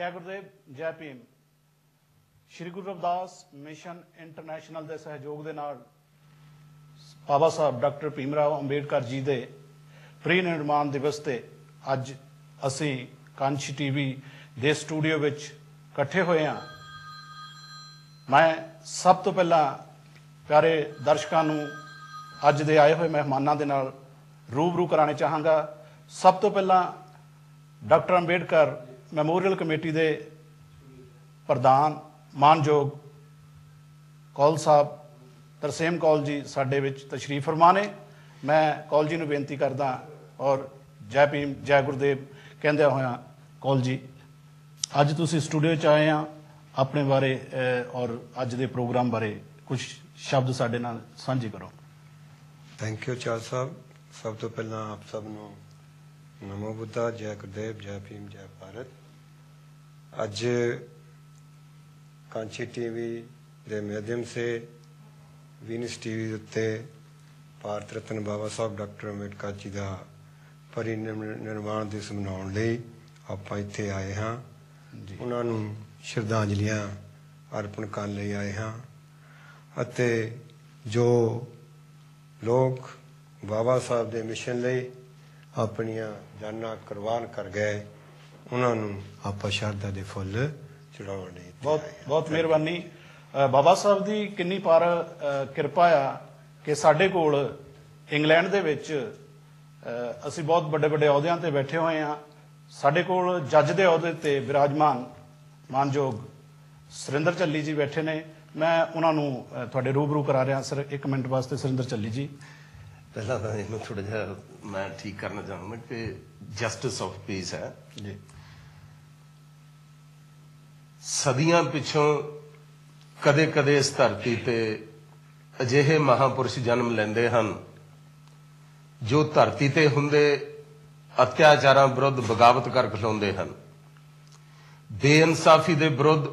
जय गुरुदेव जय Bhim. Shri Guru Ravidas mission international के सहयोग के नाल बाबा साहब डॉक्टर भीमराव अंबेडकर जी के परिनिर्वाण दिवस से अज असी कंच टीवी के स्टूडियो विच इकट्ठे हुए हाँ। मैं सब तो पहला प्यारे दर्शकों नूं अज दे आए हुए मेहमानों के नाल रूबरू कराने चाहांगा। सब तो पहला डॉक्टर अंबेडकर मैमोरीयल कमेटी के प्रधान मानयोग कौल साहब तरसेम कौल जी साडे विच तशरीफ फरमा ने। मैं कौल जी नूं बेनती करदा और जय भीम जय गुरुदेव कहंदे होया कौल जी अज तुसीं स्टूडियो च आए हैं, अपने बारे और अज दे प्रोग्राम बारे कुछ शब्द साडे नाल सांझे करो। थैंक यू चाल साहब। सब तो पहला आप सब नूं नमो बुद्धा, जय गुरुदेव, जय भीम, जय भारत। अज कांची टीवी के माध्यम से वीनस टीवी उत्ते भारत रत्न बाबा साहब डॉक्टर अंबेडकर जी का परिनिर्वाण दिवस मनाउण लई आपां इत्थे आए हाँ। उन्हां नूं श्रद्धांजलियां अर्पण करन लई आए हाँ अते जो लोग बाबा साहब के मिशन लई अपनियां जानां कुर्बान कर गए उन्हां नूं आपां शरधा दे फुੱਲ चढ़ाउण लई। बहुत बहुत मेहरबानी। बाबा साहब की किन्नी पार किरपा आ कि साडे कोल इंग्लैंड दे विच असीं बहुत बड़े बड़े अहुदियां ते बैठे हुए हाँ। साडे कोल जज दे अहुदे ते विराजमान मानयोग सुरिंदर झल्ली जी बैठे ने। मैं उन्हां नूं तुहाडे रूबरू करा रहा। सर एक मिनट वास्ते सुरिंदर झल्ली जी। पहला तो इन्हों थोड़ा जा मैं ठीक करना चाहूँगा कि जस्टिस ऑफ पीस है जी। सदियां पिछों कदे कदे इस धरती ते अजिहे महापुरुष जन्म लेंदे हन जो धरती ते हुंदे अत्याचारां विरुद्ध बगावत कर खलोंदे हन, बेइंसाफी दे विरुद्ध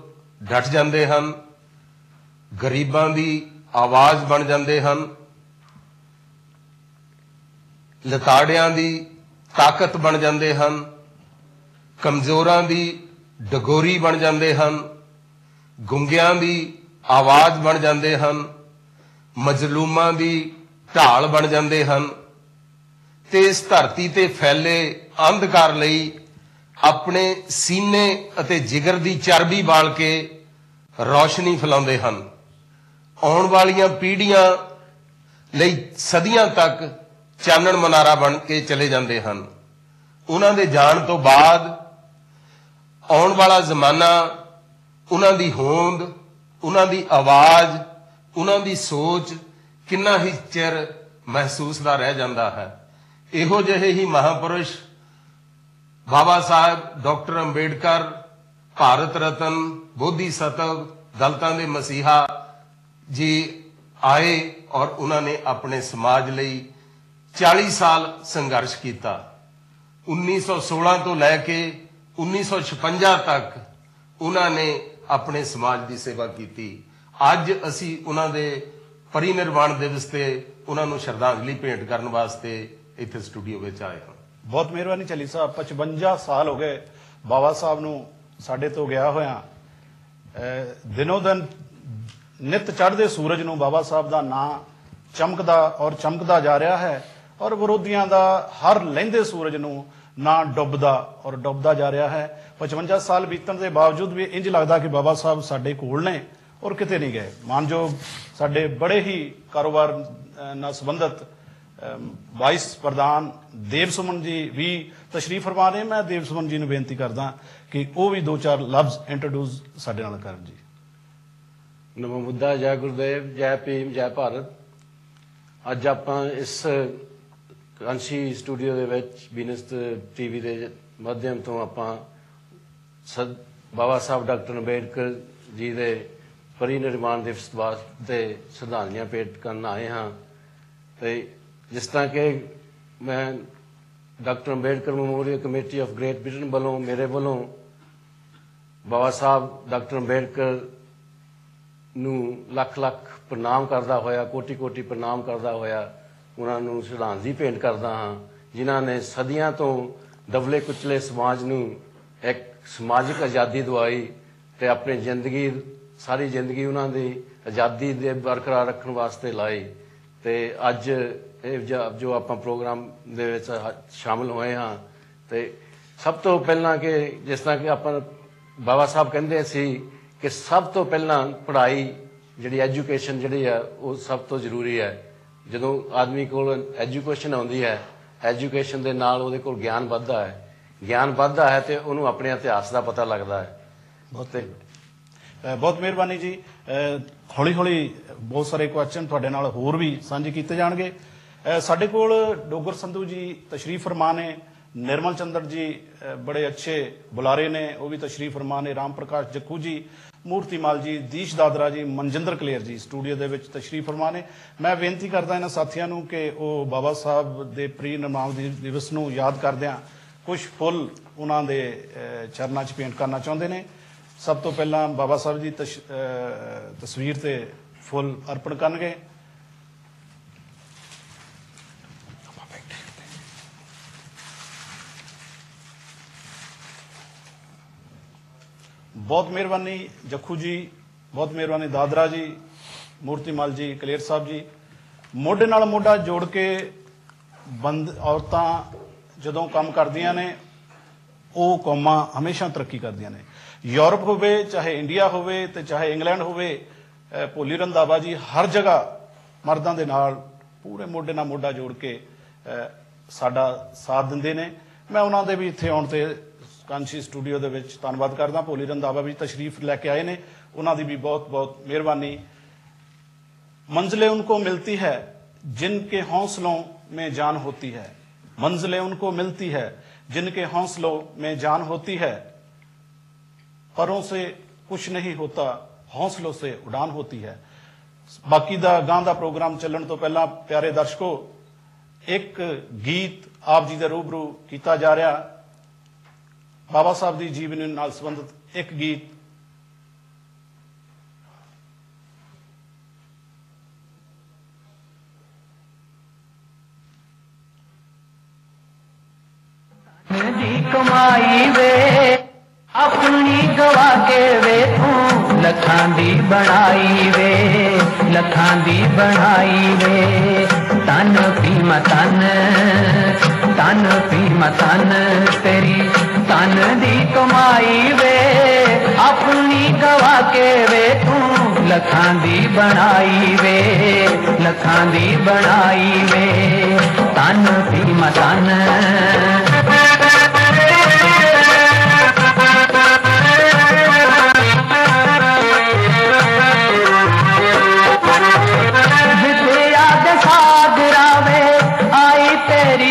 डट जांदे हन, गरीबां दी आवाज बन जांदे हन, लताड़ियां दी ताकत बन जांदे हन, कमजोरां दी डगोरी बन जांदे हन, गुंगियां दी आवाज बन जांदे हन, मजलूमां दी ढाल बन जांदे हन ते इस धरती ते फैले अंधकार लई अपने सीने अते जिगर दी चरबी बाल के रोशनी फैलाउंदे हन। आउण वालियां पीढ़ियां लई सदियां तक चानण मनारा बन के चले जांदे हन। उन्हां दे जाण तो बाद आउण वाला जमाना उन्हां दी होंद, उन्हां दी आवाज, उन्हां दी सोच किन्ना ही चिर महसूस दा रह जांदा है। इहो जिहे ही महापुरुष बाबा साहब डॉक्टर अंबेडकर भारत रत्न बोधिसत्व दलितां दे मसीहा जी आए और उन्होंने अपने समाज लई 40 साल संघर्ष किया। 1916 तो लैके 1956 तक उन्होंने अपने समाज की सेवा की। अज असी उन्होंने परिनिर्वाण दिवस से उन्होंने श्रद्धांजलि भेंट करने वास्ते इत्थे स्टूडियो में आए हैं। बहुत मेहरबानी झल्ली साहब। 55 साल हो गए बाबा साहब नूं साडे तो गया होया। दिनों दिन नित चढ़ते सूरज नूं बाबा साहब का नां चमकदा और चमकदा जा रहा है और विरोधियों का हर लहिंदे सूरज नूं ना डुबदा और डुबदा जा रहा है। 55 साल बीतण के बावजूद भी इंज लगता कि बाबा साहब साडे कोल ने और किते नहीं गए। मानयोग साडे बड़े ही कारोबार नाल संबंधित वाइस प्रधान देव सुमन जी भी तशरीफ फरमा रहे। मैं देव सुमन जी नूं बेनती करदा कि वो भी 2-4 लफ्ज इंट्रोड्यूस साडे नाल करन जी। नमो बुद्धा, जय गुरुदेव, जय भीम, जय भारत। अज आपां इस कांसी स्टूडियो दे विच वीनस टीवी के माध्यम तो आपां बाबा साहब डॉक्टर अंबेडकर जी के परिनिर्वाण दिवस वास्ते श्रद्धांजलियां भेंट करन आए हाँ। तो जिस तरह के मैं doctor Ambedkar memorial committee of Great Britain मेरे वालों बाबा साहब डॉक्टर अंबेडकर नूं लख लख प्रणाम करदा होया, कोटि कोटि प्रणाम करदा होया उन्होंने श्रद्धांजलि भेंट करदा हाँ जिन्हां ने सदियां तो दबले कुचले समाज नूं ਇੱਕ ਸਮਾਜਿਕ ਆਜ਼ਾਦੀ ਦਵਾਈ ਤੇ ਆਪਣੀ ਜ਼ਿੰਦਗੀ ਸਾਰੀ ਜ਼ਿੰਦਗੀ ਉਹਨਾਂ ਦੀ ਆਜ਼ਾਦੀ ਦੇ ਬਰਕਰਾਰ ਰੱਖਣ ਵਾਸਤੇ ਲਾਈ। ਤੇ ਅੱਜ ਇਹ ਜੋ ਆਪਾਂ ਪ੍ਰੋਗਰਾਮ ਦੇ ਵਿੱਚ ਸ਼ਾਮਲ ਹੋਏ ਹਾਂ ਤੇ ਸਭ ਤੋਂ ਪਹਿਲਾਂ ਕਿ ਜਿਸ ਤਰ੍ਹਾਂ ਕਿ ਆਪਾਂ ਬਾਬਾ ਸਾਹਿਬ ਕਹਿੰਦੇ ਸੀ ਕਿ ਸਭ ਤੋਂ ਪਹਿਲਾਂ ਪੜ੍ਹਾਈ ਜਿਹੜੀ ਐਜੂਕੇਸ਼ਨ ਜਿਹੜੀ ਹੈ ਉਹ ਸਭ ਤੋਂ ਜ਼ਰੂਰੀ ਹੈ। ਜਦੋਂ ਆਦਮੀ ਕੋਲ ਐਜੂਕੇਸ਼ਨ ਆਉਂਦੀ ਹੈ, ਐਜੂਕੇਸ਼ਨ ਦੇ ਨਾਲ ਉਹਦੇ ਕੋਲ ਗਿਆਨ ਵੱਧਦਾ ਹੈ, ਗਿਆਨ ਵੱਧਦਾ ਹੈ ਤੇ ਉਹਨੂੰ ਆਪਣੇ ਇਤਿਹਾਸ ਦਾ ਪਤਾ ਲੱਗਦਾ ਹੈ। ਬਹੁਤ ਮਿਹਰਬਾਨੀ ਜੀ। ਹੌਲੀ ਹੌਲੀ ਬਹੁਤ ਸਾਰੇ ਕੁਐਸਚਨ ਤੁਹਾਡੇ ਨਾਲ ਹੋਰ ਵੀ ਸਾਂਝੇ ਕੀਤੇ ਜਾਣਗੇ। ਸਾਡੇ ਕੋਲ ਡੋਗਰ ਸੰਧੂ ਜੀ ਤਸ਼ਰੀਫ ਫਰਮਾ ਨੇ, ਨਿਰਮਲ ਚੰਦਰ ਜੀ ਬੜੇ ਅੱਛੇ ਬੁਲਾਰੇ ਨੇ, ਉਹ ਵੀ ਤਸ਼ਰੀਫ ਫਰਮਾ ਨੇ, ਰਾਮ ਪ੍ਰਕਾਸ਼ ਜੱਖੂ ਜੀ, ਮੂਰਤੀ ਮਾਲ ਜੀ, ਦੀਸ਼ ਦਾਦਰਾ ਜੀ, ਮਨਜਿੰਦਰ ਕਲੇਰ ਜੀ ਸਟੂਡੀਓ ਦੇ ਵਿੱਚ ਤਸ਼ਰੀਫ ਫਰਮਾ ਨੇ। ਮੈਂ ਬੇਨਤੀ ਕਰਦਾ ਇਹਨਾਂ ਸਾਥੀਆਂ ਨੂੰ ਕਿ ਉਹ ਬਾਬਾ ਸਾਹਿਬ ਦੇ ਪ੍ਰੀ ਨਿਰਮਾਣ ਦਿਵਸ ਨੂੰ ਯਾਦ ਕਰਦਿਆਂ ਕੁਝ ਫੁੱਲ ਉਹਨਾਂ ਦੇ ਚਰਨਾਂ 'ਚ ਪੇਂਟ ਕਰਨਾ ਚਾਹੁੰਦੇ ਨੇ। ਸਭ ਤੋਂ ਪਹਿਲਾਂ ਬਾਬਾ ਸਾਹਿਬ ਦੀ ਤਸਵੀਰ ਤੇ ਫੁੱਲ ਅਰਪਣ ਕਰਨਗੇ। ਬਹੁਤ ਮਿਹਰਬਾਨੀ ਜੱਖੂ ਜੀ, ਬਹੁਤ ਮਿਹਰਬਾਨੀ ਦਾਦਰਾ ਜੀ, ਮੂਰਤੀ ਮਾਲ ਜੀ, ਕਲੇਰ ਸਾਹਿਬ ਜੀ। ਮੋਢੇ ਨਾਲ ਮੋਢਾ ਜੋੜ ਕੇ ਔਰਤਾਂ ਜਦੋਂ ਕੰਮ ਕਰਦੀਆਂ ਨੇ ਉਹ ਕੌਮਾਂ ਹਮੇਸ਼ਾ ਤਰੱਕੀ ਕਰਦੀਆਂ ਨੇ। ਯੂਰਪ ਹੋਵੇ, ਚਾਹੇ ਇੰਡੀਆ ਹੋਵੇ ਤੇ ਚਾਹੇ ਇੰਗਲੈਂਡ ਹੋਵੇ, ਭੋਲੀ ਰੰਧਾਵਾ ਜੀ ਹਰ ਜਗ੍ਹਾ ਮਰਦਾਂ ਦੇ ਨਾਲ ਪੂਰੇ ਮੋਢੇ ਨਾਲ ਮੋਢਾ ਜੋੜ ਕੇ ਸਾਡਾ ਸਾਥ ਦਿੰਦੇ ਨੇ। ਮੈਂ ਉਹਨਾਂ ਦੇ ਵੀ ਇੱਥੇ ਆਉਣ ਤੇ ਕਾਂਸ਼ੀ ਸਟੂਡੀਓ ਦੇ ਵਿੱਚ ਧੰਨਵਾਦ ਕਰਦਾ। ਭੋਲੀ ਰੰਧਾਵਾ ਵੀ ਤਸ਼ਰੀਫ ਲੈ ਕੇ ਆਏ ਨੇ, ਉਹਨਾਂ ਦੀ ਵੀ ਬਹੁਤ ਬਹੁਤ ਮਿਹਰਬਾਨੀ। मंजिलें उनको मिलती है जिनके हौसलों में जान होती है, मंजिलें उनको मिलती है जिनके हौसलों में जान होती है, परों से कुछ नहीं होता हौसलों से उड़ान होती है। बाकी दा गां दा प्रोग्राम चलण तो पहला प्यारे दर्शकों एक गीत आप जी दे रूबरू कीता जा रहा। बाबा साहब दी जीवनी नाल संबंधित एक गीत। दी कमाई वे अपनी गवा के वे तू लखां दी बनाई वे, लखां दी बनाई वे। तन पीमा तन, तन पीमा तन तेरी तन दी कमाई वे अपनी गवा के वे तू लखां दी बनाई वे, लखां दी बनाई वे। तन पीमा तन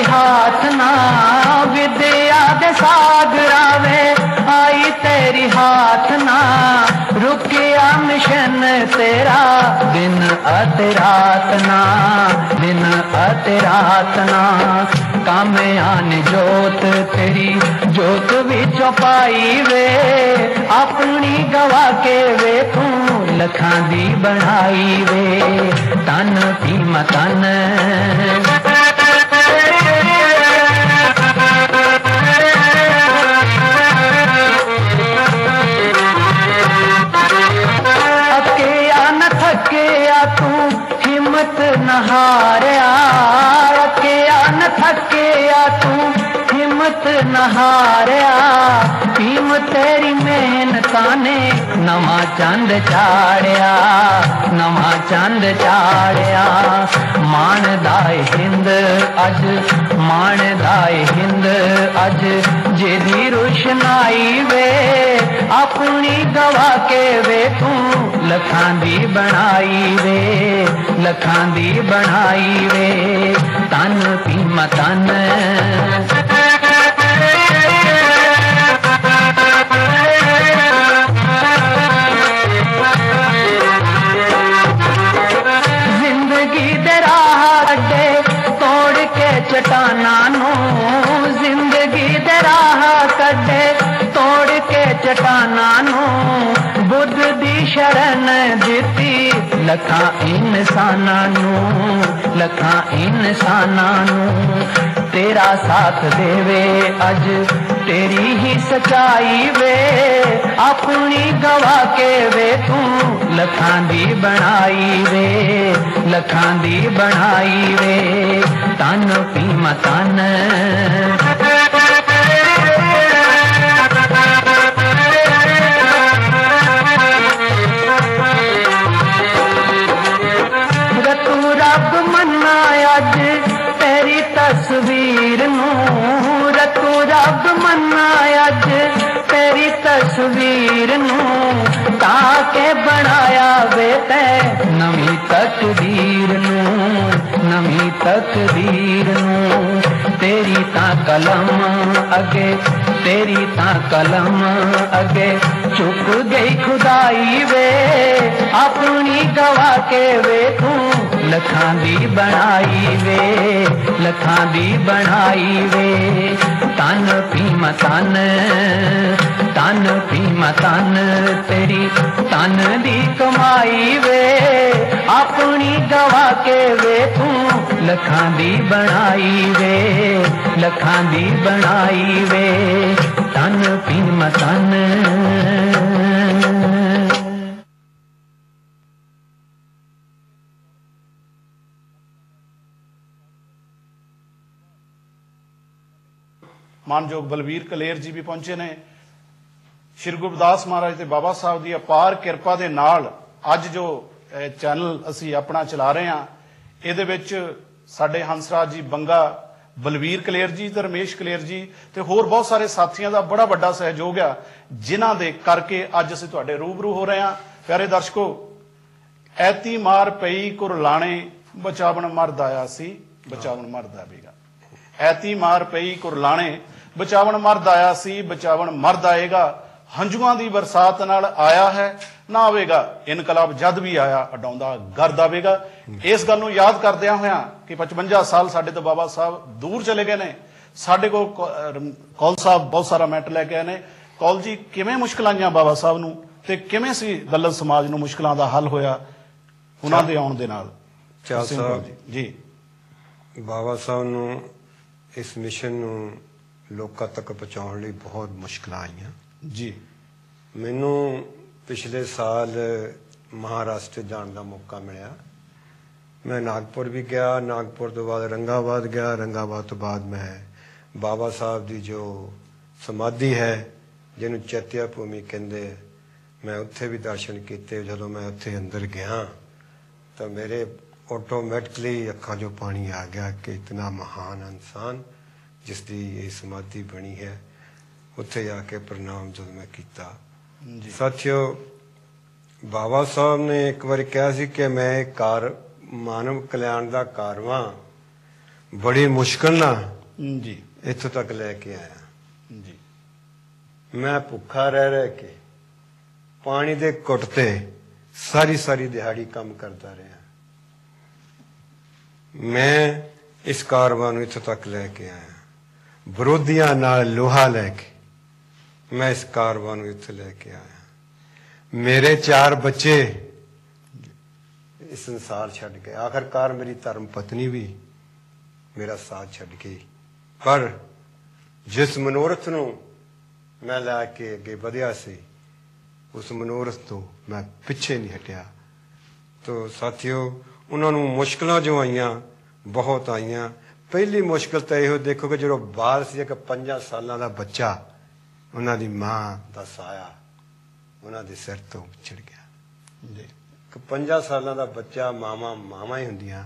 हाथ ना विद्या दे सागरावे आई तेरी हाथ ना रुकिया मिशन तेरा दिन अते रात ना, दिन अते रात ना। कामे आने जोत तेरी जोत विचों पाई वे अपनी गवा के वे तू लखां दी बनाई वे। तन पीमा तन तू हिम्मत न हारिया, अकेया न थकिया तू हिम्मत न हारिया। भीम तेरी मेहनता ने नवा चंद चाड़िया, नवा चंद चाड़िया। मान दाए हिंद अज, मान दाए हिंद अज जेदी रोशनाई वे अपनी गवा के वे तू लखां दी बनाई वे, लखां दी बनाई वे। तन पीमा तन जिंदगी दे राह अड्डे तोड़ के चटाना नू, जिंदगी दे राह कड्डे तोड़ के चटाना नू। बुद्ध दी शरण दिती लखां इंसाना नू, लखां इंसाना नू। तेरा साथ देवे अज तेरी ही सच्चाई वे अपनी गवा के वे तू लखां दी बनाई वे, लखां दी बनाई वे। तन पीमा तन रतू रब मन्ना अज तेरी तस्वीर नू, रतू रब मन्ना अज तेरी तस्वीर नू, ताके बनाया वे ते नवी तकदीर नू, नवी तकदीर नू। तेरी ता कलम अगे, तेरी ता कलम अगे चुक गई खुदाई वे अपनी गवा के वे तू लखां दी बनाई वे, लखां दी बनाई वे। तन पीमा तन, तन पीमा तन तेरी तन दी कमाई वे अपनी गवा के वे तू लखां दी बनाई वे, लखां दी बनाई वे। तन पीमा तन ਮਾਨਯੋਗ ਬਲਵੀਰ ਕਲੇਰ ਜੀ ਵੀ ਪਹੁੰਚੇ ਨੇ। ਸ਼੍ਰੀ ਗੁਰੂ ਰਵਿਦਾਸ ਮਹਾਰਾਜ ਤੇ ਬਾਬਾ ਸਾਹਿਬ ਦੀ ਅਪਾਰ ਕਿਰਪਾ ਦੇ ਨਾਲ ਅੱਜ ਜੋ ਚੈਨਲ ਅਸੀਂ ਆਪਣਾ ਚਲਾ ਰਹੇ ਹਾਂ, ਇਹਦੇ ਵਿੱਚ ਸਾਡੇ ਹੰਸਰਾਜ ਜੀ ਬੰਗਾ, ਬਲਵੀਰ ਕਲੇਰ ਜੀ ਤੇ ਰਮੇਸ਼ ਕਲੇਰ ਜੀ ਤੇ ਹੋਰ ਬਹੁਤ ਸਾਰੇ ਸਾਥੀਆਂ ਦਾ ਬੜਾ ਵੱਡਾ ਸਹਿਯੋਗ ਆ, ਜਿਨ੍ਹਾਂ ਦੇ ਕਰਕੇ ਅੱਜ ਅਸੀਂ ਤੁਹਾਡੇ ਰੂਬਰੂ ਹੋ ਰਹੇ ਹਾਂ। ਪਿਆਰੇ ਦਰਸ਼ਕੋ, ਐਤੀ ਮਾਰ ਪਈ ਕੁਰਲਾਣੇ ਬਚਾਵਣ ਮਰਦ ਆਇਆ ਸੀ, ਬਚਾਵਣ ਮਰਦ ਆਵੇਗਾ। ਐਤੀ ਮਾਰ ਪਈ ਕੁਰਲਾਣੇ ਬਚਾਵਣ ਮਰਦ ਆਇਆ ਸੀ, ਬਚਾਵਣ ਮਰਦ ਆਏਗਾ। ਹੰਝੂਆਂ ਦੀ ਬਰਸਾਤ ਨਾਲ ਆਇਆ ਹੈ ਨਾ ਆਵੇਗਾ, ਇਨਕਲਾਬ ਜਦ ਵੀ ਆਇਆ ਅਡਾਉਂਦਾ ਗਰਦ ਆਵੇਗਾ। ਇਸ ਗੱਲ ਨੂੰ ਯਾਦ ਕਰਦਿਆਂ ਹੋਇਆਂ ਕਿ 55 ਸਾਲ ਸਾਡੇ ਤੋਂ ਬਾਬਾ ਸਾਹਿਬ ਦੂਰ ਚਲੇ ਗਏ ਨੇ, ਸਾਡੇ ਕੋਲ ਕੌਲ ਸਾਹਿਬ ਬਹੁਤ ਸਾਰਾ ਮੈਟਰ ਲੈ ਕੇ ਆਏ ਨੇ। ਕੌਲ ਜੀ, ਕਿਵੇਂ ਮੁਸ਼ਕਲਾਂ ਆਈਆਂ ਬਾਬਾ ਸਾਹਿਬ ਨੂੰ ਤੇ ਕਿਵੇਂ ਸੀ ਦਲਿਤ ਸਮਾਜ ਨੂੰ ਮੁਸ਼ਕਲਾਂ ਦਾ ਹੱਲ ਹੋਇਆ ਉਹਨਾਂ ਦੇ ਆਉਣ ਦੇ ਨਾਲ? ਚਾਲ ਸਾਹਿਬ ਜੀ, ਬਾਬਾ ਸਾਹਿਬ ਨੂੰ ਇਸ ਮਿਸ਼ਨ ਨੂੰ ਲੋਕਾਂ ਤੱਕ ਪਹੁੰਚਾਉਣ ਲਈ ਬਹੁਤ ਮੁਸ਼ਕਲਾਂ ਆਈਆਂ ਜੀ। ਮੈਨੂੰ ਪਿਛਲੇ ਸਾਲ ਮਹਾਰਾਸ਼ਟਰ ਜਾਣ ਦਾ ਮੌਕਾ ਮਿਲਿਆ। ਮੈਂ ਨਾਗਪੁਰ ਵੀ ਗਿਆ, ਨਾਗਪੁਰ ਤੋਂ ਬਾਅਦ ਰੰਗਾਬਾਦ ਗਿਆ, ਰੰਗਾਬਾਦ ਤੋਂ ਬਾਅਦ ਮੈਂ ਬਾਬਾ ਸਾਹਿਬ ਦੀ ਜੋ ਸਮਾਧੀ ਹੈ ਜਿਹਨੂੰ ਚੈਤਿਆ ਭੂਮੀ ਕਹਿੰਦੇ, ਮੈਂ ਉੱਥੇ ਵੀ ਦਰਸ਼ਨ ਕੀਤੇ। ਜਦੋਂ ਮੈਂ ਉੱਥੇ ਅੰਦਰ ਗਿਆ ਤਾਂ ਮੇਰੇ ਆਟੋਮੈਟਿਕਲੀ ਅੱਖਾਂ 'ਚੋਂ ਪਾਣੀ ਆ ਗਿਆ ਕਿ ਇਤਨਾ ਮਹਾਨ ਇਨਸਾਨ ਜਿਸ ਦੀ ਇਹ ਸਮਾਧੀ ਬਣੀ ਹੈ। ਉੱਥੇ ਜਾ ਕੇ ਪ੍ਰਣਾਮ ਜਦੋਂ ਮੈਂ ਕੀਤਾ। ਸਾਥੀਓ, ਬਾਬਾ ਸਾਹਿਬ ਨੇ ਇੱਕ ਵਾਰ ਕਿਹਾ ਸੀ ਕਿ ਮੈਂ ਮਾਨਵ ਕਲਿਆਣ ਦਾ ਕਾਰਵਾਂ ਬੜੀ ਮੁਸ਼ਕਲ ਨਾਲ ਜੀ ਇੱਥੋਂ ਤੱਕ ਲੈ ਕੇ ਆਇਆ। ਜੀ, ਮੈਂ ਭੁੱਖਾ ਰਹਿ ਕੇ ਪਾਣੀ ਦੇ ਘੁੱਟ ਤੇ ਸਾਰੀ ਦਿਹਾੜੀ ਕੰਮ ਕਰਦਾ ਰਿਹਾ। ਮੈਂ ਇਸ ਕਾਰਵਾਂ ਨੂੰ ਇੱਥੋਂ ਤੱਕ ਲੈ ਕੇ ਆਇਆ। ਵਿਰੋਧੀਆਂ ਨਾਲ ਲੋਹਾ ਲੈ ਕੇ ਮੈਂ ਇਸ ਕਾਰਵਾਂ ਨੂੰ ਇੱਥੇ ਲੈ ਕੇ ਆਇਆ। ਮੇਰੇ 4 ਬੱਚੇ ਇਸ ਸੰਸਾਰ ਛੱਡ ਗਏ। ਆਖਰਕਾਰ ਮੇਰੀ ਧਰਮ ਪਤਨੀ ਵੀ ਮੇਰਾ ਸਾਥ ਛੱਡ ਗਈ। ਪਰ ਜਿਸ ਮਨੋਰਥ ਨੂੰ ਮੈਂ ਲੈ ਕੇ ਅੱਗੇ ਵਧਿਆ ਸੀ, ਉਸ ਮਨੋਰਥ ਤੋਂ ਮੈਂ ਪਿੱਛੇ ਨਹੀਂ ਹਟਿਆ। ਤੋ ਸਾਥੀਓ, ਉਹਨਾਂ ਨੂੰ ਮੁਸ਼ਕਲਾਂ ਜੋ ਆਈਆਂ ਬਹੁਤ ਆਈਆਂ। ਪਹਿਲੀ ਮੁਸ਼ਕਲ ਤਾਂ ਇਹੋ ਦੇਖੋ ਕਿ ਜਦੋਂ ਬਾਲ ਸੀ, ਇੱਕ 5 ਸਾਲਾਂ ਦਾ ਬੱਚਾ, ਉਹਨਾਂ ਦੀ ਮਾਂ ਦਾ ਸਾਇਆ ਉਹਨਾਂ ਦੇ ਸਿਰ ਤੋਂ ਵਿਛੜ ਗਿਆ ਜੀ। ਇੱਕ 5 ਸਾਲਾਂ ਦਾ ਬੱਚਾ, ਮਾਵਾਂ ਹੀ ਹੁੰਦੀਆਂ।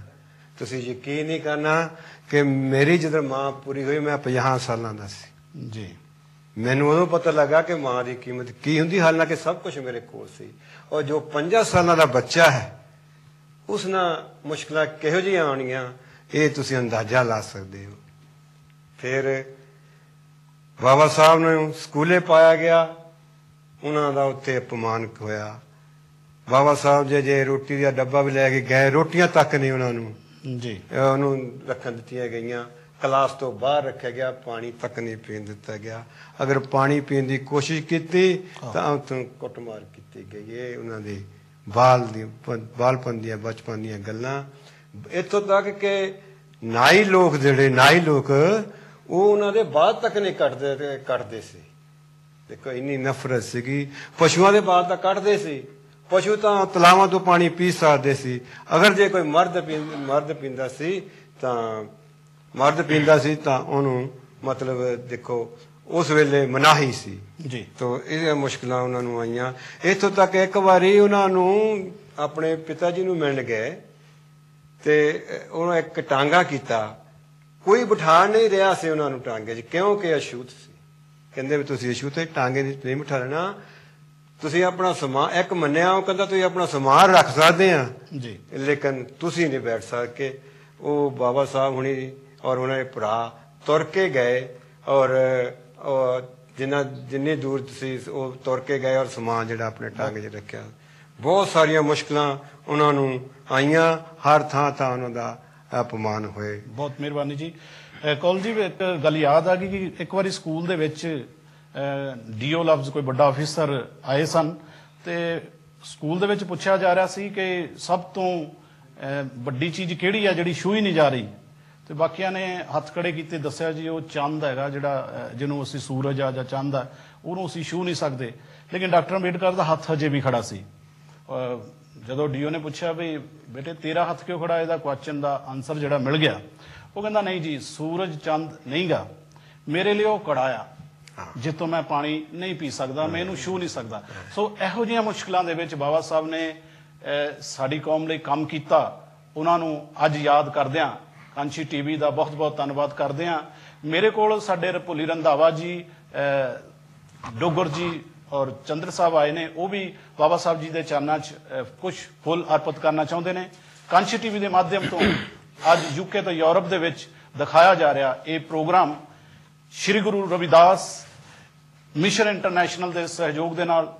ਤੁਸੀਂ ਯਕੀਨ ਨਹੀਂ ਕਰਨਾ ਕਿ ਮੇਰੀ ਜਦੋਂ ਮਾਂ ਪੂਰੀ ਹੋਈ ਮੈਂ 50 ਸਾਲਾਂ ਦਾ ਸੀ ਜੀ। ਮੈਨੂੰ ਉਦੋਂ ਪਤਾ ਲੱਗਾ ਕਿ ਮਾਂ ਦੀ ਕੀਮਤ ਕੀ ਹੁੰਦੀ, ਹਾਲਾਂਕਿ ਸਭ ਕੁਝ ਮੇਰੇ ਕੋਲ ਸੀ। ਔਰ ਜੋ 5 ਸਾਲਾਂ ਦਾ ਬੱਚਾ ਹੈ, ਉਸ ਨਾਲ ਮੁਸ਼ਕਲਾਂ ਕਿਹੋ ਜਿਹੀਆਂ ਆਉਣੀਆਂ ਇਹ ਤੁਸੀਂ ਅੰਦਾਜ਼ਾ ਲਾ ਸਕਦੇ ਹੋ। ਫਿਰ ਬਾਬਾ ਸਾਹਿਬ ਨੂੰ ਸਕੂਲੇ ਪਾਇਆ ਗਿਆ, ਉਹਨਾਂ ਦਾ ਉੱਥੇ ਅਪਮਾਨ ਹੋਇਆ। ਬਾਬਾ ਸਾਹਿਬ ਜੇ ਰੋਟੀ ਦਾ ਡੱਬਾ ਵੀ ਲੈ ਕੇ ਗਏ, ਰੋਟੀਆਂ ਤੱਕ ਨਹੀਂ ਉਹਨਾਂ ਨੂੰ ਜੀ ਉਹਨੂੰ ਰੱਖਣ ਦਿੱਤੀਆਂ ਗਈਆਂ। ਕਲਾਸ ਤੋਂ ਬਾਹਰ ਰੱਖਿਆ ਗਿਆ, ਪਾਣੀ ਤੱਕ ਨਹੀਂ ਪੀਣ ਦਿੱਤਾ ਗਿਆ। ਅਗਰ ਪਾਣੀ ਪੀਣ ਦੀ ਕੋਸ਼ਿਸ਼ ਕੀਤੀ ਤਾਂ ਉੱਥੋਂ ਕੁੱਟਮਾਰ ਕੀਤੀ ਗਈ। ਇਹ ਉਹਨਾਂ ਦੇ ਬਾਲਪਨ ਦੀਆਂ ਬਚਪਨ ਦੀਆਂ ਗੱਲਾਂ। ਇੱਥੋਂ ਤੱਕ ਕਿ ਨਾਈ ਲੋਕ ਉਹ ਉਹਨਾਂ ਦੇ ਬਾਅਦ ਤੱਕ ਨਹੀਂ ਕੱਟਦੇ ਸੀ। ਦੇਖੋ ਇੰਨੀ ਨਫ਼ਰਤ ਸੀਗੀ। ਪਸ਼ੂਆਂ ਦੇ ਬਾਅਦ ਤੱਕ ਕੱਟਦੇ ਸੀ। ਪਸ਼ੂ ਤਾਂ ਤਲਾਵਾਂ ਤੋਂ ਪਾਣੀ ਪੀ ਸਕਦੇ ਸੀ। ਅਗਰ ਜੇ ਕੋਈ ਮਰਦ ਪੀਂਦਾ ਸੀ ਤਾਂ ਉਹਨੂੰ ਮਤਲਬ ਦੇਖੋ ਉਸ ਵੇਲੇ ਮਨਾਹੀ ਸੀ ਜੀ। ਤੋ ਇਹ ਮੁਸ਼ਕਲਾਂ ਉਹਨਾਂ ਨੂੰ ਆਈਆਂ। ਇੱਥੋਂ ਤੱਕ ਇੱਕ ਵਾਰੀ ਉਹਨਾਂ ਨੂੰ ਆਪਣੇ ਪਿਤਾ ਜੀ ਨੂੰ ਮਿਲਣ ਗਏ ਤੇ ਉਹਨੂੰ ਇੱਕ ਟਾਂਗਾ ਕੀਤਾ। ਕੋਈ ਬਿਠਾ ਨਹੀਂ ਰਿਹਾ ਸੀ ਉਹਨਾਂ ਨੂੰ ਟਾਂਗੇ 'ਚ, ਕਿਉਂਕਿ ਅਛੂਤ ਸੀ। ਕਹਿੰਦੇ ਵੀ ਤੁਸੀਂ ਅਛੂਤ ਟਾਂਗੇ ਨਹੀਂ ਬਿਠਾ ਲੈਣਾ, ਤੁਸੀਂ ਆਪਣਾ ਸਮਾਨ ਇੱਕ ਮੰਨਿਆ। ਉਹ ਕਹਿੰਦਾ ਤੁਸੀਂ ਆਪਣਾ ਸਮਾਨ ਰੱਖ ਸਕਦੇ ਆ ਜੀ, ਲੇਕਿਨ ਤੁਸੀਂ ਨਹੀਂ ਬੈਠ ਸਕਦੇ। ਉਹ ਬਾਬਾ ਸਾਹਿਬ ਹੁਣੀ ਔਰ ਉਹਨਾਂ ਦੇ ਭਰਾ ਤੁਰ ਕੇ ਗਏ ਔਰ ਜਿੰਨੀ ਦੂਰ ਤੁਸੀਂ ਉਹ ਤੁਰ ਕੇ ਗਏ ਔਰ ਸਮਾਨ ਜਿਹੜਾ ਆਪਣੇ ਟਾਂਗੇ 'ਚ ਰੱਖਿਆ। ਬਹੁਤ ਸਾਰੀਆਂ ਮੁਸ਼ਕਲਾਂ ਉਹਨਾਂ ਨੂੰ ਆਈਆਂ। ਹਰ ਥਾਂ ਉਹਨਾਂ ਦਾ ਅਪਮਾਨ ਹੋਏ। ਬਹੁਤ ਮਿਹਰਬਾਨੀ ਜੀ। ਕੌਲ ਜੀ, ਇੱਕ ਗੱਲ ਯਾਦ ਆ ਗਈ ਕਿ ਇੱਕ ਵਾਰੀ ਸਕੂਲ ਦੇ ਵਿੱਚ ਡੀਓ ਲਫ਼ਜ਼ ਕੋਈ ਵੱਡਾ ਅਫੀਸਰ ਆਏ ਸਨ ਤੇ ਸਕੂਲ ਦੇ ਵਿੱਚ ਪੁੱਛਿਆ ਜਾ ਰਿਹਾ ਸੀ ਕਿ ਸਭ ਤੋਂ ਵੱਡੀ ਚੀਜ਼ ਕਿਹੜੀ ਆ ਜਿਹੜੀ ਛੂਹੀ ਨਹੀਂ ਜਾ ਰਹੀ, ਤੇ ਬਾਕੀਆਂ ਨੇ ਹੱਥ ਖੜੇ ਕੀਤੇ, ਦੱਸਿਆ ਜੀ ਉਹ ਚੰਦ ਹੈਗਾ ਜਿਹੜਾ ਜਿਹਨੂੰ ਅਸੀਂ ਸੂਰਜ ਆ ਜਾਂ ਚੰਦ ਆ ਉਹਨੂੰ ਅਸੀਂ ਛੂਹ ਨਹੀਂ ਸਕਦੇ। ਲੇਕਿਨ ਡਾਕਟਰ ਅੰਬੇਡਕਰ ਦਾ ਹੱਥ ਹਜੇ ਵੀ ਖੜਾ ਸੀ। ਜਦੋਂ ਡੀਓ ਨੇ ਪੁੱਛਿਆ ਵੀ ਬੇਟੇ ਤੇਰਾ ਹੱਥ ਕਿਉਂ ਖੜਾ, ਇਹਦਾ ਕੁਐਸਚਨ ਦਾ ਆਨਸਰ ਜਿਹੜਾ ਮਿਲ ਗਿਆ, ਉਹ ਕਹਿੰਦਾ ਨਹੀਂ ਜੀ ਸੂਰਜ ਚੰਦ ਨਹੀਂ ਗਾ, ਮੇਰੇ ਲਈ ਉਹ ਕੜਾ ਆ ਜਿੱਥੋਂ ਮੈਂ ਪਾਣੀ ਨਹੀਂ ਪੀ ਸਕਦਾ, ਮੈਂ ਇਹਨੂੰ ਛੂਹ ਨਹੀਂ ਸਕਦਾ। ਸੋ ਇਹੋ ਜਿਹੀਆਂ ਮੁਸ਼ਕਲਾਂ ਦੇ ਵਿੱਚ ਬਾਬਾ ਸਾਹਿਬ ਨੇ ਸਾਡੀ ਕੌਮ ਲਈ ਕੰਮ ਕੀਤਾ। ਉਹਨਾਂ ਨੂੰ ਅੱਜ ਯਾਦ ਕਰਦਿਆਂ ਕਾਂਚੀ ਟੀਵੀ ਦਾ ਬਹੁਤ ਬਹੁਤ ਧੰਨਵਾਦ ਕਰਦੇ ਹਾਂ। ਮੇਰੇ ਕੋਲ ਸਾਡੇ ਭੁੱਲੀ ਰੰਧਾਵਾ ਜੀ, ਡੋਗਰ ਜੀ ਔਰ ਚੰਦਰ ਸਾਹਿਬ ਆਏ ਨੇ। ਉਹ ਵੀ ਬਾਬਾ ਸਾਹਿਬ ਜੀ ਦੇ ਚਰਨਾਂ 'ਚ ਕੁਝ ਫੁੱਲ ਅਰਪਿਤ ਕਰਨਾ ਚਾਹੁੰਦੇ ਨੇ। ਕਾਂਚੀ ਟੀਵੀ ਦੇ ਮਾਧਿਅਮ ਤੋਂ ਅੱਜ ਯੂਕੇ ਤੋਂ ਯੂਰਪ ਦੇ ਵਿੱਚ ਦਿਖਾਇਆ ਜਾ ਰਿਹਾ ਇਹ programme Shri Guru Ravidas mission international ਦੇ ਸਹਿਯੋਗ ਦੇ ਨਾਲ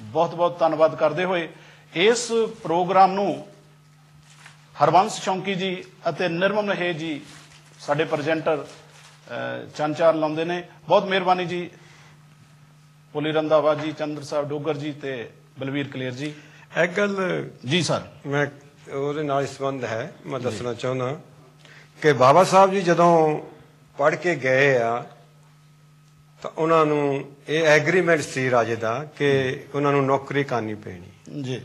ਬਹੁਤ ਬਹੁਤ ਧੰਨਵਾਦ ਕਰਦੇ ਹੋਏ ਇਸ ਪ੍ਰੋਗਰਾਮ ਨੂੰ ਹਰਬੰਸ ਸ਼ੌਂਕੀ ਜੀ ਅਤੇ ਨਿਰਮਲ ਮਹੇ ਜੀ ਸਾਡੇ ਪ੍ਰੈਜ਼ੈਂਟਰ ਚੰਚਾਰ ਲਾਉਂਦੇ ਨੇ। ਬਹੁਤ ਮਿਹਰਬਾਨੀ ਜੀ। ਭੁੱਲੀ ਰੰਧਾਵਾ ਜੀ, ਚੰਦਰ ਸਾਹਿਬ ਡੋਗਰ ਜੀ ਤੇ ਬਲਵੀਰ ਕਲੇਰ ਜੀ। ਇੱਕ ਗੱਲ ਜੀ ਸਰ, ਮੈਂ ਉਹਦੇ ਨਾਲ ਸੰਬੰਧ ਹੈ, ਮੈਂ ਦੱਸਣਾ ਚਾਹੁੰਦਾ ਕਿ ਬਾਬਾ ਸਾਹਿਬ ਜੀ ਜਦੋਂ ਪੜ੍ਹ ਕੇ ਗਏ ਆ ਤਾਂ ਉਹਨਾਂ ਨੂੰ ਇਹ ਐਗਰੀਮੈਂਟ ਸੀ ਰਾਜੇ ਦਾ ਕਿ ਉਹਨਾਂ ਨੂੰ ਨੌਕਰੀ ਕਰਨੀ ਪੈਣੀ ਜੀ।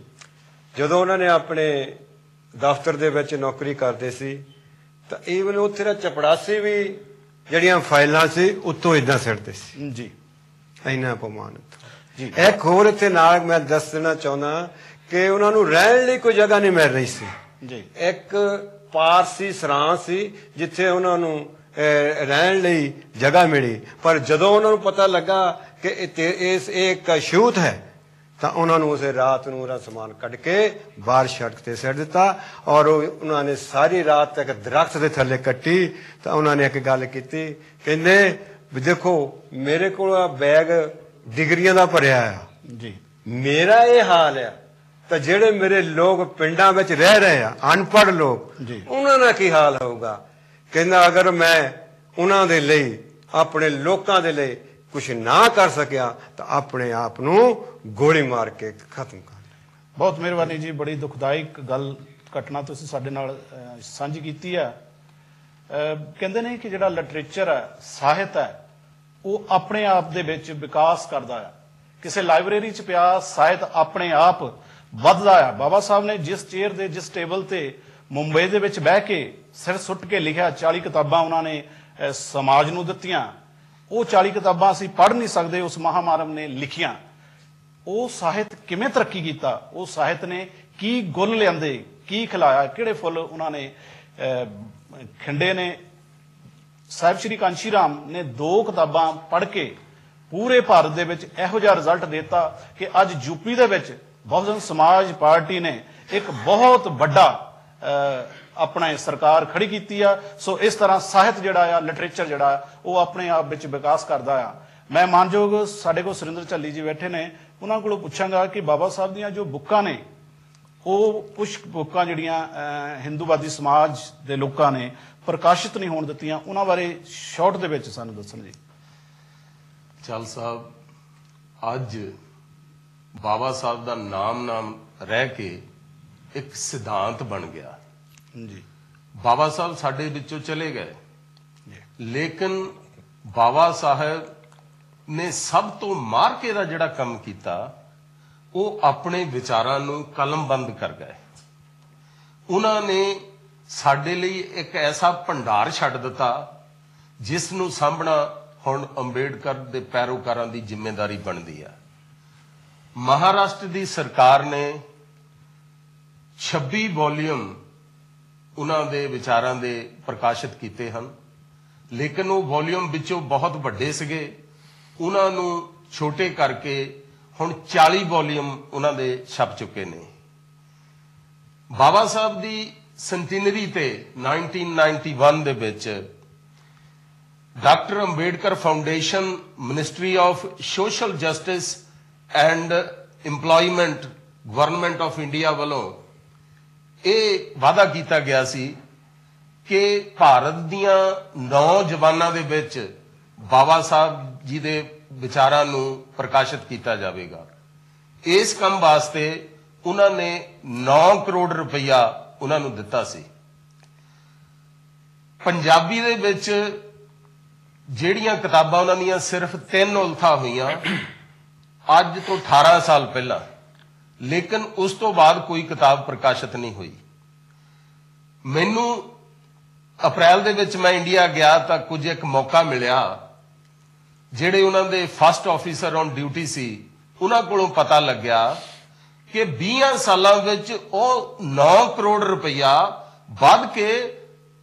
ਜਦੋਂ ਉਹਨਾਂ ਨੇ ਆਪਣੇ ਦਫ਼ਤਰ ਦੇ ਵਿੱਚ ਨੌਕਰੀ ਕਰਦੇ ਸੀ ਤਾਂ ਈਵਨ ਉੱਥੇ ਦਾ ਚਪੜਾਸੀ ਵੀ ਜਿਹੜੀਆਂ ਫਾਈਲਾਂ ਸੀ ਉੱਤੋਂ ਇਦਾਂ ਸਿੱਟਦੇ ਸੀ ਜੀ। ਇੰਨਾ ਅਪਮਾਨਿਤ ਜੀ। ਇੱਕ ਹੋਰ ਇੱਥੇ ਨਾਲ ਮੈਂ ਦੱਸ ਦੇਣਾ ਚਾਹੁੰਦਾ ਕਿ ਉਹਨਾਂ ਨੂੰ ਰਹਿਣ ਲਈ ਕੋਈ ਜਗ੍ਹਾ ਨਹੀਂ ਮਿਲ ਰਹੀ ਸੀ ਜੀ। ਇੱਕ ਪਾਰਸੀ ਸਰਾਂ ਸੀ ਜਿੱਥੇ ਉਹਨਾਂ ਨੂੰ ਰਹਿਣ ਲਈ ਜਗ੍ਹਾ ਮਿਲੀ, ਪਰ ਜਦੋਂ ਉਹਨਾਂ ਨੂੰ ਪਤਾ ਲੱਗਾ ਕਿ ਇਹ ਇੱਕ ਛੂਤ ਹੈ ਤਾਂ ਉਹਨਾਂ ਨੂੰ ਉਸੇ ਰਾਤ ਨੂੰ ਉਹਦਾ ਸਮਾਨ ਕੱਢ ਕੇ ਬਾਹਰ ਸੜਕ ਤੇ ਸਿੱਟ ਦਿੱਤਾ ਔਰ ਉਹਨਾਂ ਨੇ ਸਾਰੀ ਰਾਤ ਤੱਕ ਦਰਖਤ ਦੇ ਥੱਲੇ ਕੱਟੀ। ਤਾਂ ਉਹਨਾਂ ਨੇ ਇੱਕ ਗੱਲ ਕੀਤੀ, ਕਹਿੰਦੇ ਵੀ ਦੇਖੋ ਮੇਰੇ ਕੋਲ ਬੈਗ ਡਿਗਰੀਆਂ ਦਾ ਭਰਿਆ ਆ ਜੀ, ਮੇਰਾ ਇਹ ਹਾਲ ਆ ਤਾਂ ਜਿਹੜੇ ਮੇਰੇ ਲੋਕ ਪਿੰਡਾਂ ਵਿੱਚ ਰਹਿ ਰਹੇ ਆ ਅਨਪੜ੍ਹ ਲੋਕ ਜੀ, ਉਹਨਾਂ ਦਾ ਕੀ ਹਾਲ ਹੋਊਗਾ। ਕਹਿੰਦਾ ਅਗਰ ਮੈਂ ਉਹਨਾਂ ਦੇ ਲਈ ਆਪਣੇ ਲੋਕਾਂ ਦੇ ਲਈ ਕੁਛ ਨਾ ਕਰ ਸਕਿਆ ਤਾਂ ਆਪਣੇ ਆਪ ਨੂੰ ਗੋਲੀ ਮਾਰ ਕੇ ਖਤਮ ਕਰ। ਬਹੁਤ ਮਿਹਰਬਾਨੀ ਜੀ। ਬੜੀ ਦੁਖਦਾਇਕ ਗੱਲ ਘਟਨਾ ਤੁਸੀਂ ਸਾਡੇ ਨਾਲ ਸਾਂਝੀ ਕੀਤੀ ਹੈ। ਕਹਿੰਦੇ ਨੇ ਕਿ ਜਿਹੜਾ ਲਿਟਰੇਚਰ ਹੈ, ਸਾਹਿਤ ਹੈ, ਉਹ ਆਪਣੇ ਆਪ ਦੇ ਵਿੱਚ ਵਿਕਾਸ ਕਰਦਾ ਹੈ। ਕਿਸੇ ਲਾਇਬ੍ਰੇਰੀ 'ਚ ਪਿਆ ਸਾਹਿਤ ਆਪਣੇ ਆਪ ਵੱਧਦਾ ਹੈ। ਬਾਬਾ ਸਾਹਿਬ ਨੇ ਜਿਸ ਚੇਅਰ ਦੇ ਜਿਸ ਟੇਬਲ ਤੇ ਮੁੰਬਈ ਦੇ ਵਿੱਚ ਬਹਿ ਕੇ ਸਿਰ ਸੁੱਟ ਕੇ ਲਿਖਿਆ, 40 ਕਿਤਾਬਾਂ ਉਹਨਾਂ ਨੇ ਸਮਾਜ ਨੂੰ ਦਿੱਤੀਆਂ। ਉਹ 40 ਕਿਤਾਬਾਂ ਅਸੀਂ ਪੜ੍ਹ ਨਹੀਂ ਸਕਦੇ, ਉਸ ਮਹਾਮਾਨਵ ਨੇ ਲਿਖੀਆਂ। ਉਹ ਸਾਹਿਤ ਕਿਵੇਂ ਤਰੱਕੀ ਕੀਤਾ, ਉਹ ਸਾਹਿਤ ਨੇ ਕੀ ਗੁੱਲ ਲਿਆਂਦੇ, ਕੀ ਖਿਲਾਇਆ, ਕਿਹੜੇ ਫੁੱਲ ਉਹਨਾਂ ਨੇ ਖਿੰਡੇ ਨੇ। ਸਾਹਿਬ ਸ਼੍ਰੀ ਕਾਂਸ਼ੀ ਰਾਮ ਨੇ 2 ਕਿਤਾਬਾਂ ਪੜ੍ਹ ਕੇ ਪੂਰੇ ਭਾਰਤ ਦੇ ਵਿੱਚ ਇਹੋ ਜਿਹਾ ਰਿਜ਼ਲਟ ਦਿੱਤਾ ਕਿ ਅੱਜ ਯੂਪੀ ਦੇ ਵਿੱਚ ਬਹੁਜਨ ਸਮਾਜ ਪਾਰਟੀ ਨੇ ਇੱਕ ਬਹੁਤ ਵੱਡਾ ਆਪਣਾ ਸਰਕਾਰ ਖੜੀ ਕੀਤੀ ਆ। ਸੋ ਇਸ ਤਰ੍ਹਾਂ ਸਾਹਿਤ ਜਿਹੜਾ ਆ, ਲਿਟਰੇਚਰ ਜਿਹੜਾ ਉਹ ਆਪਣੇ ਆਪ ਵਿੱਚ ਵਿਕਾਸ ਕਰਦਾ ਆ। ਮੈਂ ਮਾਨਯੋਗ ਸਾਡੇ ਕੋਲ ਸੁਰਿੰਦਰ ਝੱਲੀ ਜੀ ਬੈਠੇ ਨੇ, ਉਹਨਾਂ ਕੋਲੋਂ ਪੁੱਛਾਂਗਾ ਕਿ ਬਾਬਾ ਸਾਹਿਬ ਦੀਆਂ ਜੋ ਬੁੱਕਾਂ ਨੇ, ਉਹ ਕੁਝ ਬੁੱਕਾਂ ਜਿਹੜੀਆਂ ਹਿੰਦੂਵਾਦੀ ਸਮਾਜ ਦੇ ਲੋਕਾਂ ਨੇ ਪ੍ਰਕਾਸ਼ਿਤ ਨਹੀਂ ਹੋਣ ਦਿੱਤੀਆਂ, ਉਹਨਾਂ ਬਾਰੇ ਸ਼ਾਰਟ ਦੇ ਵਿੱਚ ਸਾਨੂੰ ਦੱਸਣ ਜੀ। ਚਲ ਸਾਹਿਬ, ਅੱਜ ਬਾਬਾ ਸਾਹਿਬ ਦਾ ਨਾਮ ਰਹਿ ਕੇ ਇੱਕ ਸਿਧਾਂਤ ਬਣ ਗਿਆ ਜੀ। ਬਾਬਾ ਸਾਹਿਬ ਸਾਡੇ ਵਿੱਚੋਂ ਚਲੇ ਗਏ, ਲੇਕਿਨ ਬਾਬਾ ਸਾਹਿਬ ਨੇ ਸਭ ਤੋਂ ਮਾਰਕੇ ਦਾ ਜਿਹੜਾ ਕੰਮ ਕੀਤਾ ਉਹ ਆਪਣੇ ਵਿਚਾਰਾਂ ਨੂੰ ਕਲਮਬੰਦ ਕਰ ਗਏ। ਉਹਨਾਂ ਨੇ ਸਾਡੇ ਲਈ ਇੱਕ ਐਸਾ ਭੰਡਾਰ ਛੱਡ ਦਿੱਤਾ ਜਿਸ ਨੂੰ ਸਾਂਭਣਾ ਹੁਣ ਅੰਬੇਡਕਰ ਦੇ ਪੈਰੋਕਾਰਾਂ ਦੀ ਜ਼ਿੰਮੇਵਾਰੀ ਬਣਦੀ ਹੈ। ਮਹਾਰਾਸ਼ਟਰ ਦੀ ਸਰਕਾਰ ਨੇ 26 ਵੋਲੀਅਮ ਉਹਨਾਂ ਦੇ ਵਿਚਾਰਾਂ ਦੇ ਪ੍ਰਕਾਸ਼ਿਤ ਕੀਤੇ ਹਨ, ਲੇਕਿਨ ਉਹ ਵੋਲੀਅਮ ਵਿੱਚੋਂ ਬਹੁਤ ਵੱਡੇ ਸੀਗੇ, ਉਹਨਾਂ ਨੂੰ ਛੋਟੇ ਕਰਕੇ ਹੁਣ 40 ਵੋਲੀਅਮ ਉਹਨਾਂ ਦੇ ਛਪ ਚੁੱਕੇ ਨੇ। ਬਾਬਾ ਸਾਹਿਬ ਦੀ ਸੈਂਟੀਨਰੀ ਤੇ 1991 ਦੇ ਵਿੱਚ doctor Ambedkar foundation, ministry of social justice and employment, government of India ਵੱਲੋਂ ਇਹ ਵਾਅਦਾ ਕੀਤਾ ਗਿਆ ਸੀ ਕਿ ਭਾਰਤ ਦੀਆਂ ਨੌਜਵਾਨਾਂ ਦੇ ਵਿੱਚ ਬਾਬਾ ਸਾਹਿਬ ਜੀ ਦੇ ਵਿਚਾਰਾਂ ਨੂੰ ਪ੍ਰਕਾਸ਼ਿਤ ਕੀਤਾ ਜਾਵੇਗਾ। ਇਸ ਕੰਮ ਵਾਸਤੇ ਉਹਨਾਂ ਨੇ 9 ਕਰੋੜ ਰੁਪਈਆ ਉਹਨਾਂ ਨੂੰ ਦਿੱਤਾ ਸੀ। ਪੰਜਾਬੀ ਦੇ ਵਿੱਚ ਜਿਹੜੀਆਂ ਕਿਤਾਬਾਂ ਉਹਨਾਂ ਦੀਆਂ ਸਿਰਫ 3 ਉਲਥਾ ਹੋਈਆਂ ਅੱਜ ਤੋਂ 18 ਸਾਲ ਪਹਿਲਾਂ, ਲੇਕਿਨ ਉਸ ਤੋਂ ਬਾਅਦ ਕੋਈ ਕਿਤਾਬ ਪ੍ਰਕਾਸ਼ਿਤ ਨਹੀਂ ਹੋਈ। ਮੈਨੂੰ ਅਪ੍ਰੈਲ ਦੇ ਵਿੱਚ ਮੈਂ ਇੰਡੀਆ ਗਿਆ ਤਾਂ ਕੁਝ ਇੱਕ ਮੌਕਾ ਮਿਲਿਆ, ਜਿਹੜੇ ਉਹਨਾਂ ਦੇ ਫਸਟ ਆਫੀਸਰ ਔਨ ਡਿਊਟੀ ਸੀ ਉਹਨਾਂ ਕੋਲੋਂ ਪਤਾ ਲੱਗਿਆ ਕਿ 20 ਸਾਲਾਂ ਵਿੱਚ ਉਹ 9 ਕਰੋੜ ਰੁਪਈਆ ਵੱਧ ਕੇ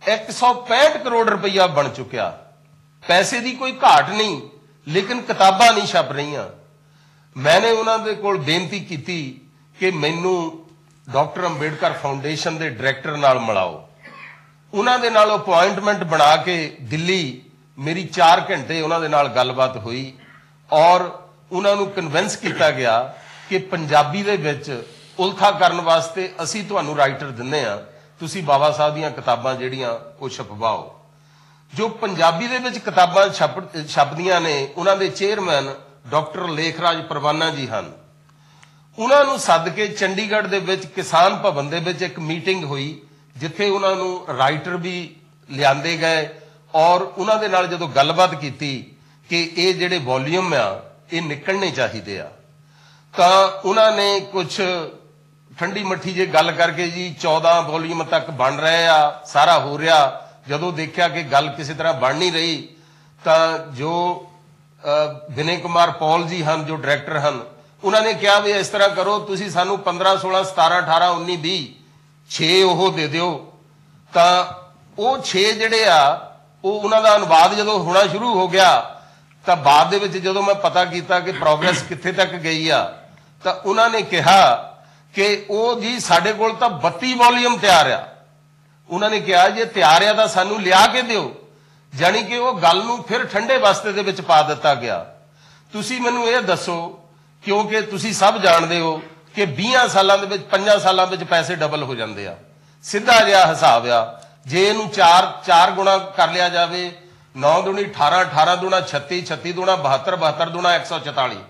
165 ਕਰੋੜ ਰੁਪਈਆ ਬਣ ਚੁੱਕਿਆ। ਪੈਸੇ ਦੀ ਕੋਈ ਘਾਟ ਨਹੀਂ, ਲੇਕਿਨ ਕਿਤਾਬਾਂ ਨਹੀਂ ਛਪ ਰਹੀਆਂ। ਮੈਨੇ ਉਹਨਾਂ ਦੇ ਕੋਲ ਬੇਨਤੀ ਕੀਤੀ ਕਿ ਮੈਨੂੰ ਡਾਕਟਰ ਅੰਬੇਡਕਰ ਫਾਊਂਡੇਸ਼ਨ ਦੇ ਡਾਇਰੈਕਟਰ ਨਾਲ ਮਿਲਾਓ। ਉਹਨਾਂ ਦੇ ਨਾਲ ਅਪਾਇੰਟਮੈਂਟ ਬਣਾ ਕੇ ਦਿੱਲੀ ਮੇਰੀ 4 ਘੰਟੇ ਉਹਨਾਂ ਦੇ ਨਾਲ ਗੱਲਬਾਤ ਹੋਈ ਔਰ ਉਹਨਾਂ ਨੂੰ ਕਨਵਿੰਸ ਕੀਤਾ ਗਿਆ ਕਿ ਪੰਜਾਬੀ ਦੇ ਵਿੱਚ ਉਲਥਾ ਕਰਨ ਵਾਸਤੇ ਅਸੀਂ ਤੁਹਾਨੂੰ ਰਾਈਟਰ ਦਿੰਦੇ ਆ, ਤੁਸੀਂ ਬਾਬਾ ਸਾਹਿਬ ਦੀਆਂ ਕਿਤਾਬਾਂ ਜਿਹੜੀਆਂ ਉਹ ਛਪਵਾਓ। ਜੋ ਪੰਜਾਬੀ ਦੇ ਵਿੱਚ ਕਿਤਾਬਾਂ ਛਪਦੀਆਂ ਨੇ ਉਹਨਾਂ ਦੇ ਚੇਅਰਮੈਨ ਡਾਕਟਰ ਲੇਖਰਾਜ ਪਰਵਾਨਾ ਜੀ ਹਨ। ਉਹਨਾਂ ਨੂੰ ਸੱਦ ਕੇ ਚੰਡੀਗੜ੍ਹ ਦੇ ਵਿੱਚ ਕਿਸਾਨ ਭਵਨ ਦੇ ਵਿੱਚ ਇੱਕ ਮੀਟਿੰਗ ਹੋਈ, ਜਿੱਥੇ ਉਹਨਾਂ ਨੂੰ ਰਾਈਟਰ ਵੀ ਲਿਆਂਦੇ ਗਏ ਔਰ ਉਹਨਾਂ ਦੇ ਨਾਲ ਜਦੋਂ ਗੱਲਬਾਤ ਕੀਤੀ ਕਿ ਇਹ ਜਿਹੜੇ ਵੋਲੀਅਮ ਆ ਇਹ ਨਿਕਲਣੇ ਚਾਹੀਦੇ ਆ, ਤਾਂ ਉਹਨਾਂ ਨੇ ਕੁਝ ਠੰਡੀ ਮੱਠੀ ਜੇ ਗੱਲ ਕਰਕੇ ਜੀ 14 ਵੋਲੀਅਮ ਤੱਕ ਬਣ ਰਹੇ ਆ, ਸਾਰਾ ਹੋ ਰਿਹਾ। ਜਦੋਂ ਦੇਖਿਆ ਕਿ ਗੱਲ ਕਿਸੇ ਤਰ੍ਹਾਂ ਬਣ ਨਹੀਂ ਰਹੀ ਤਾਂ ਜੋ ਵਿਨੇ ਕੁਮਾਰ ਪੌਲ ਜੀ ਹਨ, ਜੋ ਡਾਇਰੈਕਟਰ ਹਨ, ਉਹਨਾਂ ਨੇ ਕਿਹਾ ਵੀ ਇਸ ਤਰ੍ਹਾਂ ਕਰੋ, ਤੁਸੀਂ ਸਾਨੂੰ 15, 16, 17, 18, 19, 20 6 ਉਹ ਦੇ ਦਿਓ। ਤਾਂ ਉਹ 6 ਜਿਹੜੇ ਆ ਉਹ ਉਹਨਾਂ ਦਾ ਅਨੁਵਾਦ ਜਦੋਂ ਹੋਣਾ ਸ਼ੁਰੂ ਹੋ ਗਿਆ ਤਾਂ ਬਾਅਦ ਦੇ ਵਿੱਚ ਜਦੋਂ ਮੈਂ ਪਤਾ ਕੀਤਾ ਕਿ ਪ੍ਰੋਗਰੈਸ ਕਿੱਥੇ ਤੱਕ ਗਈ ਆ ਤਾਂ ਉਹਨਾਂ ਨੇ ਕਿਹਾ ਕਿ ਉਹ ਜੀ ਸਾਡੇ ਕੋਲ ਤਾਂ 32 ਵੋਲੀਅਮ ਤਿਆਰ ਆ। ਉਹਨਾਂ ਨੇ ਕਿਹਾ ਜੇ ਤਿਆਰ ਆ ਤਾਂ ਸਾਨੂੰ ਲਿਆ ਕੇ ਦਿਓ, ਜਾਣੀ ਕਿ ਉਹ ਗੱਲ ਨੂੰ ਫਿਰ ਠੰਡੇ ਬਸਤੇ ਦੇ ਵਿੱਚ ਪਾ ਦਿੱਤਾ ਗਿਆ। ਤੁਸੀਂ ਮੈਨੂੰ ਇਹ ਦੱਸੋ, ਕਿਉਂਕਿ ਤੁਸੀਂ ਸਭ ਜਾਣਦੇ ਹੋ ਕਿ 20 ਸਾਲਾਂ ਦੇ ਵਿੱਚ 5 ਸਾਲਾਂ ਵਿੱਚ ਪੈਸੇ ਡਬਲ ਹੋ ਜਾਂਦੇ ਆ, ਸਿੱਧਾ ਜਿਹਾ ਹਿਸਾਬ ਆ। ਜੇ ਇਹਨੂੰ 4 ਗੁਣਾ ਕਰ ਲਿਆ ਜਾਵੇ, 9 ਦੂਣੀ 18, 18 ਦੂਣਾ 36, 36 ਦੂਣਾ 72, 72 ਦੂਣਾ 144,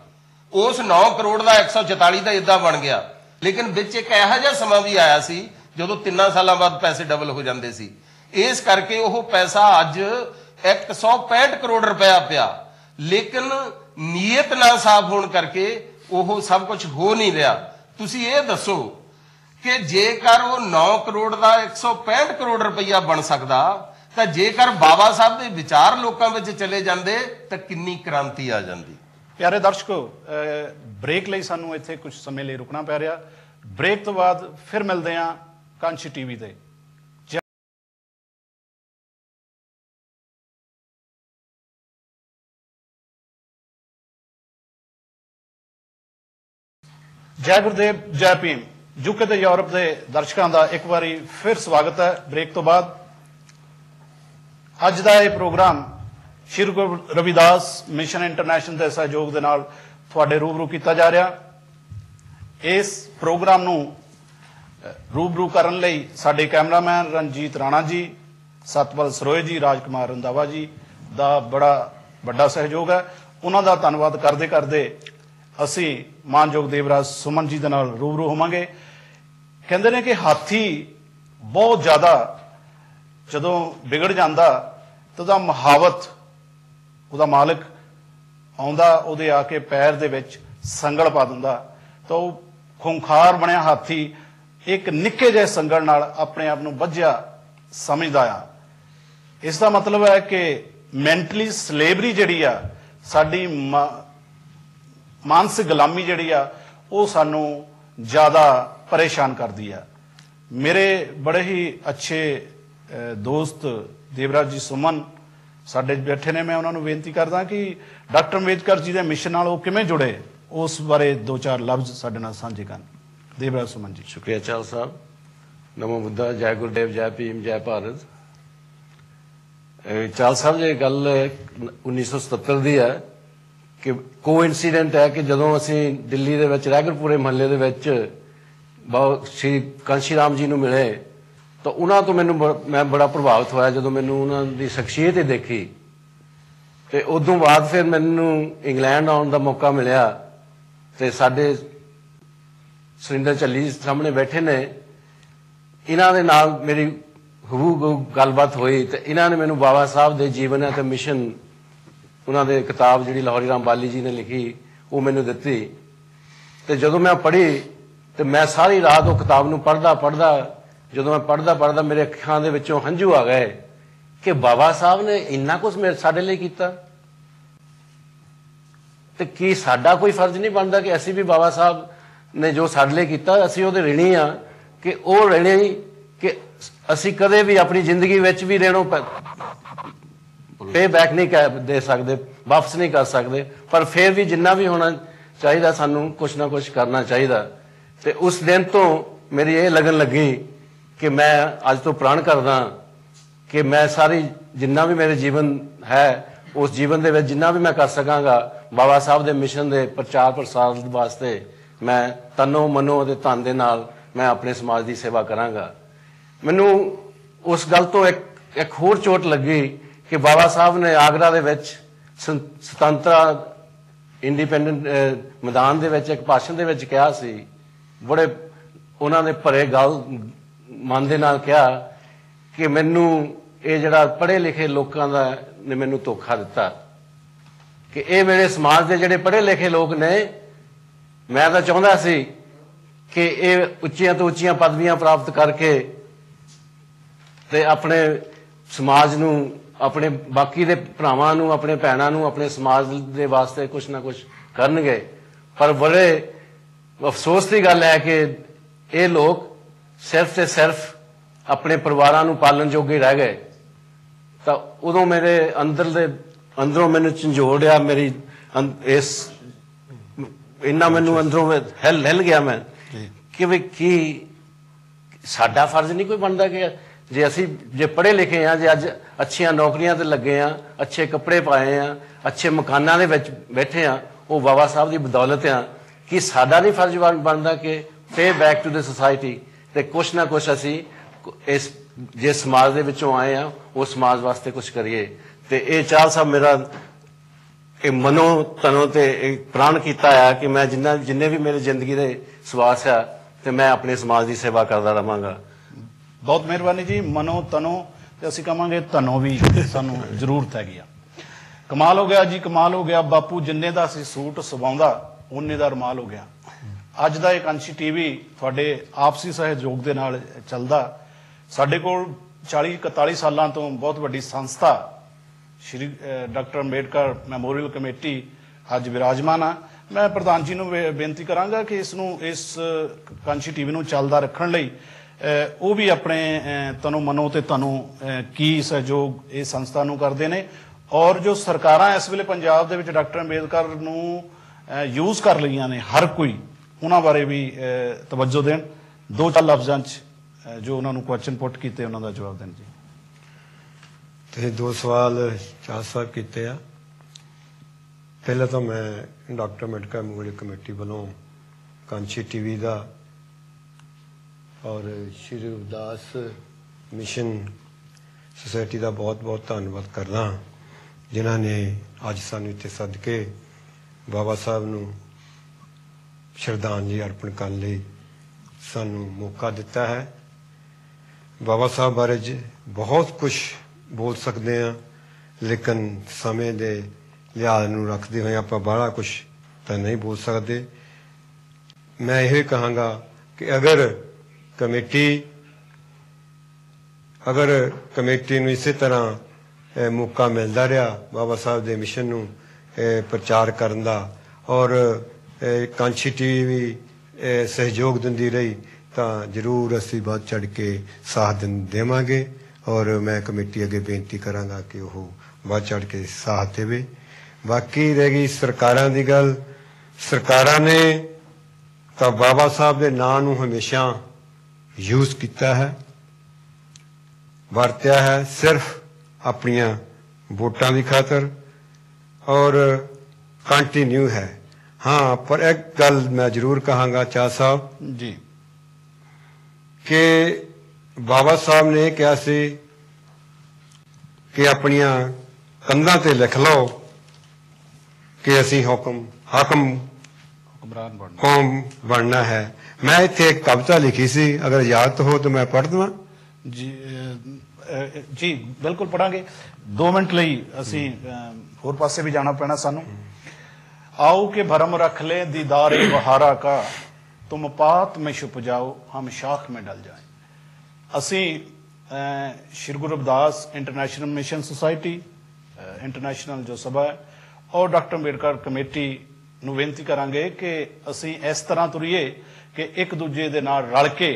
ਉਸ 9 ਕਰੋੜ ਦਾ 144 ਦਾ ਇਦਾਂ ਬਣ ਗਿਆ। ਲੇਕਿਨ ਵਿੱਚ ਇੱਕ ਇਹੋ ਜਿਹਾ ਸਮਾਂ ਵੀ ਆਇਆ ਸੀ ਜਦੋਂ 3 ਸਾਲਾਂ ਬਾਅਦ ਪੈਸੇ ਡਬਲ ਹੋ ਜਾਂਦੇ ਸੀ। ਇਸ ਕਰਕੇ ਉਹ ਪੈਸਾ ਅੱਜ 165 ਕਰੋੜ ਰੁਪਇਆ ਪਿਆ, ਲੇਕਿਨ ਨੀਅਤ ਨਾ ਸਾਫ਼ ਹੋਣ ਕਰਕੇ ਉਹ ਸਭ ਕੁਝ ਹੋ ਨਹੀਂ ਰਿਹਾ। ਤੁਸੀਂ ਇਹ ਦੱਸੋ ਕਿ ਜੇਕਰ ਉਹ 9 ਕਰੋੜ ਦਾ 165 ਕਰੋੜ ਰੁਪਈਆ ਬਣ ਸਕਦਾ ਤਾਂ ਜੇਕਰ ਬਾਬਾ ਸਾਹਿਬ ਦੇ ਵਿਚਾਰ ਲੋਕਾਂ ਵਿੱਚ ਚਲੇ ਜਾਂਦੇ ਤਾਂ ਕਿੰਨੀ ਕ੍ਰਾਂਤੀ ਆ ਜਾਂਦੀ। ਪਿਆਰੇ ਦਰਸ਼ਕੋ, ਬ੍ਰੇਕ ਲਈ ਸਾਨੂੰ ਇੱਥੇ ਕੁਝ ਸਮੇਂ ਲਈ ਰੁਕਣਾ ਪੈ ਰਿਹਾ। ਬ੍ਰੇਕ ਤੋਂ ਬਾਅਦ ਫਿਰ ਮਿਲਦੇ ਹਾਂ ਕਾਂਸ਼ੀ ਟੀਵੀ ਤੇ। ਜੈ ਗੁਰਦੇਵ, ਜੈ ਭੀਮ। ਯੂਕੇ ਤੇ ਯੂਰਪ ਦੇ ਦਰਸ਼ਕਾਂ ਦਾ ਇੱਕ ਵਾਰੀ ਫਿਰ ਸਵਾਗਤ ਹੈ ਬ੍ਰੇਕ ਤੋਂ ਬਾਅਦ। ਅੱਜ ਦਾ ਇਹ programme Shri Guru Ravidas mission international ਦੇ ਸਹਿਯੋਗ ਦੇ ਨਾਲ ਤੁਹਾਡੇ ਰੂਬਰੂ ਕੀਤਾ ਜਾ ਰਿਹਾ। ਇਸ ਪ੍ਰੋਗਰਾਮ ਨੂੰ ਰੂਬਰੂ ਕਰਨ ਲਈ ਸਾਡੇ ਕੈਮਰਾਮੈਨ ਰਣਜੀਤ ਰਾਣਾ ਜੀ, ਸਤਪਾਲ ਸਰੋਏ ਜੀ, ਰਾਜਕੁਮਾਰ ਰੰਧਾਵਾ ਜੀ ਦਾ ਬੜਾ ਵੱਡਾ ਸਹਿਯੋਗ ਹੈ। ਉਹਨਾਂ ਦਾ ਧੰਨਵਾਦ ਕਰਦੇ ਕਰਦੇ ਅਸੀਂ ਮਾਨਯੋਗ ਦੇਵਰਾਜ ਸੁਮਨ ਜੀ ਦੇ ਨਾਲ ਰੂਬਰੂ ਹੋਵਾਂਗੇ। ਕਹਿੰਦੇ ਨੇ ਕਿ ਹਾਥੀ ਬਹੁਤ ਜ਼ਿਆਦਾ ਜਦੋਂ ਵਿਗੜ ਜਾਂਦਾ ਤਾਂ ਉਹਦਾ ਮੁਹਾਵਤ ਉਹਦਾ ਮਾਲਕ ਆਉਂਦਾ, ਉਹਦੇ ਆ ਕੇ ਪੈਰ ਦੇ ਵਿੱਚ ਸੰਗਲ ਪਾ ਦਿੰਦਾ ਤਾਂ ਉਹ ਖੁੰਖਾਰ ਬਣਿਆ ਹਾਥੀ ਇੱਕ ਨਿੱਕੇ ਜਿਹੇ ਸੰਗਲ ਨਾਲ ਆਪਣੇ ਆਪ ਨੂੰ ਬੱਝਿਆ ਸਮਝਦਾ ਆ। ਇਸ ਦਾ ਮਤਲਬ ਹੈ ਕਿ ਮੈਂਟਲੀ ਸਲੇਵਰੀ ਜਿਹੜੀ ਆ, ਸਾਡੀ ਮਾਨਸਿਕ ਗੁਲਾਮੀ ਜਿਹੜੀ ਆ, ਉਹ ਸਾਨੂੰ ਜ਼ਿਆਦਾ ਪਰੇਸ਼ਾਨ ਕਰਦੀ ਆ। ਮੇਰੇ ਬੜੇ ਹੀ ਅੱਛੇ ਦੋਸਤ ਦੇਵਰਾਜ ਜੀ ਸੁਮਨ ਸਾਡੇ ਬੈਠੇ ਨੇ, ਮੈਂ ਉਹਨਾਂ ਨੂੰ ਬੇਨਤੀ ਕਰਦਾ ਕਿ ਡਾਕਟਰ ਅੰਬੇਦਕਰ ਜੀ ਦੇ ਮਿਸ਼ਨ ਨਾਲ ਉਹ ਕਿਵੇਂ ਜੁੜੇ, ਉਸ ਬਾਰੇ 2-4 ਲਫ਼ਜ਼ ਸਾਡੇ ਨਾਲ ਸਾਂਝੇ ਕਰਨ। ਦੇਵਰਾਜ ਸੁਮਨ ਜੀ। ਸ਼ੁਕਰੀਆ ਚਾਲ ਸਾਹਿਬ। ਨਮੋ ਬੁੱਧਾ, ਜੈ ਗੁਰਦੇਵ, ਜੈ ਭੀਮ, ਜੈ ਭਾਰਤ। ਚਾਲ ਸਾਹਿਬ, ਇਹ ਗੱਲ 1977 ਦੀ ਹੈ ਕਿ ਕੋਇਨਸੀਡੈਂਟ ਹੈ ਕਿ ਜਦੋਂ ਅਸੀਂ ਦਿੱਲੀ ਦੇ ਵਿੱਚ ਰੈਗਰਪੁਰੇ ਮਹੱਲੇ ਦੇ ਵਿੱਚ ਸ਼੍ਰੀ ਕਾਂਸ਼ੀ ਰਾਮ ਜੀ ਨੂੰ ਮਿਲੇ ਤਾਂ ਉਹਨਾਂ ਤੋਂ ਮੈਂ ਬੜਾ ਪ੍ਰਭਾਵਿਤ ਹੋਇਆ ਜਦੋਂ ਮੈਨੂੰ ਉਹਨਾਂ ਦੀ ਸ਼ਖਸੀਅਤ ਹੀ ਦੇਖੀ। ਤੇ ਉਦੋਂ ਬਾਅਦ ਫਿਰ ਮੈਨੂੰ ਇੰਗਲੈਂਡ ਆਉਣ ਦਾ ਮੌਕਾ ਮਿਲਿਆ ਤੇ ਸਾਡੇ ਸੁਰਿੰਦਰ ਝੱਲੀ ਸਾਹਮਣੇ ਬੈਠੇ ਨੇ, ਇਹਨਾਂ ਦੇ ਨਾਲ ਮੇਰੀ ਹੂਬਹੂ ਗੱਲਬਾਤ ਹੋਈ ਤੇ ਇਹਨਾਂ ਨੇ ਮੈਨੂੰ ਬਾਬਾ ਸਾਹਿਬ ਦੇ ਜੀਵਨ ਅਤੇ ਮਿਸ਼ਨ, ਉਹਨਾਂ ਦੇ ਕਿਤਾਬ ਜਿਹੜੀ ਲਾਹੌਰੀ ਰਾਮ ਬਾਲੀ ਜੀ ਨੇ ਲਿਖੀ, ਉਹ ਮੈਨੂੰ ਦਿੱਤੀ। ਤੇ ਜਦੋਂ ਮੈਂ ਪੜ੍ਹੀ ਤੇ ਮੈਂ ਸਾਰੀ ਰਾਤ ਉਹ ਕਿਤਾਬ ਨੂੰ ਪੜ੍ਹਦਾ ਜਦੋਂ ਮੈਂ ਪੜ੍ਹਦਾ ਮੇਰੇ ਅੱਖਾਂ ਦੇ ਵਿੱਚੋਂ ਹੰਝੂ ਆ ਗਏ ਕਿ ਬਾਬਾ ਸਾਹਿਬ ਨੇ ਇੰਨਾ ਕੁਝ ਸਾਡੇ ਲਈ ਕੀਤਾ ਤੇ ਕੀ ਸਾਡਾ ਕੋਈ ਫਰਜ਼ ਨਹੀਂ ਬਣਦਾ ਕਿ ਅਸੀਂ ਵੀ ਬਾਬਾ ਸਾਹਿਬ ਨੇ ਜੋ ਸਾਡੇ ਲਈ ਕੀਤਾ ਅਸੀਂ ਉਹਦੇ ਰਿਣੀ ਆ, ਕਿ ਉਹ ਰਿਣੀ ਕਿ ਅਸੀਂ ਕਦੇ ਵੀ ਆਪਣੀ ਜ਼ਿੰਦਗੀ ਵਿੱਚ ਵੀ ਰਹਿਣੋਂ ਪੇ ਬੈਕ ਨਹੀਂ ਦੇ ਸਕਦੇ, ਵਾਪਸ ਨਹੀਂ ਕਰ ਸਕਦੇ, ਪਰ ਫਿਰ ਵੀ ਜਿੰਨਾ ਵੀ ਹੋਣਾ ਚਾਹੀਦਾ ਸਾਨੂੰ ਕੁਛ ਨਾ ਕੁਛ ਕਰਨਾ ਚਾਹੀਦਾ। ਤੇ ਉਸ ਦਿਨ ਤੋਂ ਮੇਰੀ ਇਹ ਲੱਗਣ ਲੱਗੀ ਕਿ ਮੈਂ ਅੱਜ ਤੋਂ ਪ੍ਰਣ ਕਰਦਾ ਕਿ ਮੈਂ ਸਾਰੀ ਜਿੰਨਾ ਵੀ ਮੇਰੇ ਜੀਵਨ ਹੈ ਉਸ ਜੀਵਨ ਦੇ ਵਿੱਚ ਜਿੰਨਾ ਵੀ ਮੈਂ ਕਰ ਸਕਾਂਗਾ ਬਾਬਾ ਸਾਹਿਬ ਦੇ ਮਿਸ਼ਨ ਦੇ ਪ੍ਰਚਾਰ ਪ੍ਰਸਾਰ ਵਾਸਤੇ ਮੈਂ ਤਨੋ ਮਨੋ ਅਤੇ ਧਨ ਦੇ ਨਾਲ ਮੈਂ ਆਪਣੇ ਸਮਾਜ ਦੀ ਸੇਵਾ ਕਰਾਂਗਾ। ਮੈਨੂੰ ਉਸ ਗੱਲ ਤੋਂ ਇੱਕ ਹੋਰ ਚੋਟ ਲੱਗੀ ਕਿ ਬਾਬਾ ਸਾਹਿਬ ਨੇ ਆਗਰਾ ਦੇ ਵਿੱਚ ਸੁਤੰਤਰਤਾ ਇੰਡੀਪੈਂਡੈਂਟ ਮੈਦਾਨ ਦੇ ਵਿੱਚ ਇੱਕ ਭਾਸ਼ਣ ਦੇ ਵਿੱਚ ਕਿਹਾ ਸੀ, ਬੜੇ ਉਹਨਾਂ ਨੇ ਭਰੇ ਗੱਲ ਮਨ ਦੇ ਨਾਲ ਕਿਹਾ ਕਿ ਮੈਨੂੰ ਇਹ ਜਿਹੜਾ ਪੜ੍ਹੇ ਲਿਖੇ ਲੋਕਾਂ ਦਾ ਨੇ ਮੈਨੂੰ ਧੋਖਾ ਦਿੱਤਾ, ਕਿ ਇਹ ਮੇਰੇ ਸਮਾਜ ਦੇ ਜਿਹੜੇ ਪੜ੍ਹੇ ਲਿਖੇ ਲੋਕ ਨੇ, ਮੈਂ ਤਾਂ ਚਾਹੁੰਦਾ ਸੀ ਕਿ ਇਹ ਉੱਚੀਆਂ ਤੋਂ ਉੱਚੀਆਂ ਪਦਵੀਆਂ ਪ੍ਰਾਪਤ ਕਰਕੇ ਤੇ ਆਪਣੇ ਸਮਾਜ ਨੂੰ, ਆਪਣੇ ਬਾਕੀ ਦੇ ਭਰਾਵਾਂ ਨੂੰ, ਆਪਣੇ ਭੈਣਾਂ ਨੂੰ, ਆਪਣੇ ਸਮਾਜ ਦੇ ਵਾਸਤੇ ਕੁਛ ਨਾ ਕੁਛ ਕਰਨਗੇ। ਪਰ ਬੜੇ ਅਫਸੋਸ ਦੀ ਗੱਲ ਹੈ ਕਿ ਇਹ ਲੋਕ ਸਿਰਫ ਤੇ ਸਿਰਫ ਆਪਣੇ ਪਰਿਵਾਰਾਂ ਨੂੰ ਪਾਲਣ ਜੋਗੇ ਰਹਿ ਗਏ। ਤਾਂ ਉਦੋਂ ਮੇਰੇ ਅੰਦਰੋਂ ਮੈਨੂੰ ਝੰਜੋੜਿਆ, ਮੇਰੀ ਇਸ ਇੰਨਾ ਮੈਨੂੰ ਅੰਦਰੋਂ ਹਿੱਲ ਗਿਆ ਮੈਂ ਕਿ ਵੀ ਕੀ ਸਾਡਾ ਫਰਜ਼ ਨਹੀਂ ਕੋਈ ਬਣਦਾ ਕਿ ਜੇ ਪੜ੍ਹੇ ਲਿਖੇ ਆ, ਜੇ ਅੱਜ ਅੱਛੀਆਂ ਨੌਕਰੀਆਂ ਤੇ ਲੱਗੇ ਆ, ਅੱਛੇ ਕੱਪੜੇ ਪਾਏ ਆ, ਅੱਛੇ ਮਕਾਨਾਂ ਦੇ ਵਿੱਚ ਬੈਠੇ ਆ, ਉਹ ਬਾਬਾ ਸਾਹਿਬ ਦੀ ਬਦੌਲਤ ਆ, ਕਿ ਸਾਡਾ ਨਹੀਂ ਫਰਜ਼ ਬਣਦਾ ਕਿ ਪੇ ਬੈਕ ਟੂ ਦ ਸੋਸਾਇਟੀ ਤੇ ਕੁਛ ਨਾ ਕੁਛ ਅਸੀਂ ਇਸ ਜੇ ਸਮਾਜ ਦੇ ਵਿੱਚੋਂ ਆਏ ਆ ਉਹ ਸਮਾਜ ਵਾਸਤੇ ਕੁਛ ਕਰੀਏ। ਤੇ ਇਹ ਚਾਲ ਸਾਹਿਬ ਮੇਰਾ ਇਹ ਮਨੋ ਤਨੋ ਤੇ ਪ੍ਰਾਣ ਕੀਤਾ ਆ ਕਿ ਮੈਂ ਜਿੰਨੇ ਵੀ ਮੇਰੇ ਜ਼ਿੰਦਗੀ ਦੇ ਸਵਾਸ ਆ ਤੇ ਮੈਂ ਆਪਣੇ ਸਮਾਜ ਦੀ ਸੇਵਾ ਕਰਦਾ ਰਹਾਂਗਾ। ਬਹੁਤ ਮਿਹਰਬਾਨੀ ਜੀ। ਮਨੋ ਤਨੋ ਤੇ ਅਸੀਂ ਕਹਾਂਗੇ ਧਨੋ ਵੀ ਸਾਨੂੰ ਜ਼ਰੂਰਤ ਹੈਗੀ ਆ। ਕਮਾਲ ਹੋ ਗਿਆ ਜੀ, ਕਮਾਲ ਹੋ ਗਿਆ। ਬਾਪੂ ਜਿੰਨੇ ਦਾ ਅਸੀਂ ਸੂਟ ਸਵਾਉਂਦਾ ਉਹਨੇ ਦਾ ਰੁਮਾਲ ਹੋ ਗਿਆ। ਅੱਜ ਦਾ ਇਹ ਕਾਂਸ਼ੀ ਟੀਵੀ ਤੁਹਾਡੇ ਆਪਸੀ ਸਹਿਯੋਗ ਦੇ ਨਾਲ ਚੱਲਦਾ। ਸਾਡੇ ਕੋਲ 40-41 ਸਾਲਾਂ ਤੋਂ ਬਹੁਤ ਵੱਡੀ ਸੰਸਥਾ ਸ਼੍ਰੀ ਡਾਕਟਰ ਅੰਬੇਡਕਰ ਮੈਮੋਰੀਅਲ ਕਮੇਟੀ ਅੱਜ ਵਿਰਾਜਮਾਨ ਆ। ਮੈਂ ਪ੍ਰਧਾਨ ਜੀ ਨੂੰ ਬੇਨਤੀ ਕਰਾਂਗਾ ਕਿ ਇਸ ਕਾਂਸ਼ੀ ਟੀਵੀ ਨੂੰ ਚੱਲਦਾ ਰੱਖਣ ਲਈ ਉਹ ਵੀ ਆਪਣੇ ਤਨੋ ਮਨੋ ਤੇ ਤੁਹਾਨੂੰ ਕੀ ਸਹਿਯੋਗ ਇਹ ਸੰਸਥਾ ਨੂੰ ਕਰਦੇ ਨੇ, ਔਰ ਜੋ ਸਰਕਾਰਾਂ ਇਸ ਵੇਲੇ ਪੰਜਾਬ ਦੇ ਵਿੱਚ ਡਾਕਟਰ ਅੰਬੇਦਕਰ ਨੂੰ ਯੂਜ਼ ਕਰ ਲਈਆਂ ਨੇ ਹਰ ਕੋਈ, ਉਹਨਾਂ ਬਾਰੇ ਵੀ ਤਵੱਜੋ ਦੇਣ। 2-4 ਲਫ਼ਜ਼ਾਂ 'ਚ ਜੋ ਉਹਨਾਂ ਨੂੰ ਕੁਐਸਚਨ ਪੁੱਟ ਕੀਤੇ ਉਹਨਾਂ ਦਾ ਜਵਾਬ ਦੇਣ ਜੀ। ਤੇ 2 ਸਵਾਲ ਚਾਰ ਸਾਹਿਬ ਕੀਤੇ ਆ। ਪਹਿਲਾਂ ਤਾਂ ਮੈਂ ਡਾਕਟਰ ਅੰਬੇਡਕਰ ਮੈਮੋਰੀਅਲ ਕਮੇਟੀ ਵੱਲੋਂ ਕਾਂਸ਼ੀ ਟੀਵੀ ਦਾ ਔਰ ਸ਼੍ਰੀ ਰਵਿਦਾਸ ਮਿਸ਼ਨ ਸੁਸਾਇਟੀ ਦਾ ਬਹੁਤ-ਬਹੁਤ ਧੰਨਵਾਦ ਕਰਦਾ, ਜਿਨ੍ਹਾਂ ਨੇ ਅੱਜ ਸਾਨੂੰ ਇੱਥੇ ਸੱਦ ਕੇ ਬਾਬਾ ਸਾਹਿਬ ਨੂੰ ਸ਼ਰਧਾਂਜਲੀ ਅਰਪਣ ਕਰਨ ਲਈ ਸਾਨੂੰ ਮੌਕਾ ਦਿੱਤਾ ਹੈ। ਬਾਬਾ ਸਾਹਿਬ ਬਾਰੇ ਬਹੁਤ ਕੁਝ ਬੋਲ ਸਕਦੇ ਹਾਂ, ਲੇਕਿਨ ਸਮੇਂ ਦੇ ਲਿਹਾਜ਼ ਨੂੰ ਰੱਖਦੇ ਹੋਏ ਆਪਾਂ ਬਾਹਲਾ ਕੁਛ ਤਾਂ ਨਹੀਂ ਬੋਲ ਸਕਦੇ। ਮੈਂ ਇਹ ਕਹਾਂਗਾ ਕਿ ਅਗਰ ਕਮੇਟੀ ਨੂੰ ਇਸੇ ਤਰ੍ਹਾਂ ਮੌਕਾ ਮਿਲਦਾ ਰਿਹਾ ਬਾਬਾ ਸਾਹਿਬ ਦੇ ਮਿਸ਼ਨ ਨੂੰ ਪ੍ਰਚਾਰ ਕਰਨ ਦਾ, ਔਰ ਕਾਂਛੀ ਟੀਵੀ ਵੀ ਸਹਿਯੋਗ ਦਿੰਦੀ ਰਹੀ, ਤਾਂ ਜ਼ਰੂਰ ਅਸੀਂ ਵੱਧ ਚੜ ਕੇ ਸਾਥ ਦੇਵਾਂਗੇ। ਔਰ ਮੈਂ ਕਮੇਟੀ ਅੱਗੇ ਬੇਨਤੀ ਕਰਾਂਗਾ ਕਿ ਉਹ ਵੱਧ ਚੜ ਕੇ ਸਾਥ ਦੇਵੇ। ਬਾਕੀ ਰਹਿ ਗਈ ਸਰਕਾਰਾਂ ਦੀ ਗੱਲ, ਸਰਕਾਰਾਂ ਨੇ ਤਾਂ ਬਾਬਾ ਸਾਹਿਬ ਦੇ ਨਾਂ ਨੂੰ ਹਮੇਸ਼ਾ ਯੂਜ਼ ਕੀਤਾ ਹੈ, ਵਰਤਿਆ ਹੈ ਸਿਰਫ ਆਪਣੀਆਂ ਵੋਟਾਂ ਦੀ ਖਾਤਰ, ਔਰ ਕੰਟੀਨਿਊ ਹੈ। हाँ, पर एक गल मैं जरूर कहांगा चाह साहब जी कि बाबा साहब ने कहा सी कि अपनियां कंधां ते लिख लो कि असीं हाकम कौम बनना है। मैं इत्थे एक कविता लिखी सी, अगर याद हो तो मैं पढ़ देवां जी। जी बिल्कुल पढ़ांगे। 2 मिनट लई असीं होर पासे भी जाना पैना सानू। आओ के भरम रख ले दीदारे बहारा का, तुम पात में छुप जाओ हम शाख में डल जाए। असी Shri Guru Ravidas international mission society international जो सभा है और डॉक्टर अंबेडकर कमेटी ਨੂੰ ਬੇਨਤੀ ਕਰਾਂਗੇ ਕਿ ਅਸੀਂ ਇਸ ਤਰ੍ਹਾਂ ਤੁਰੀਏ ਕਿ ਇੱਕ ਦੂਜੇ ਦੇ ਨਾਲ ਰਲ ਕੇ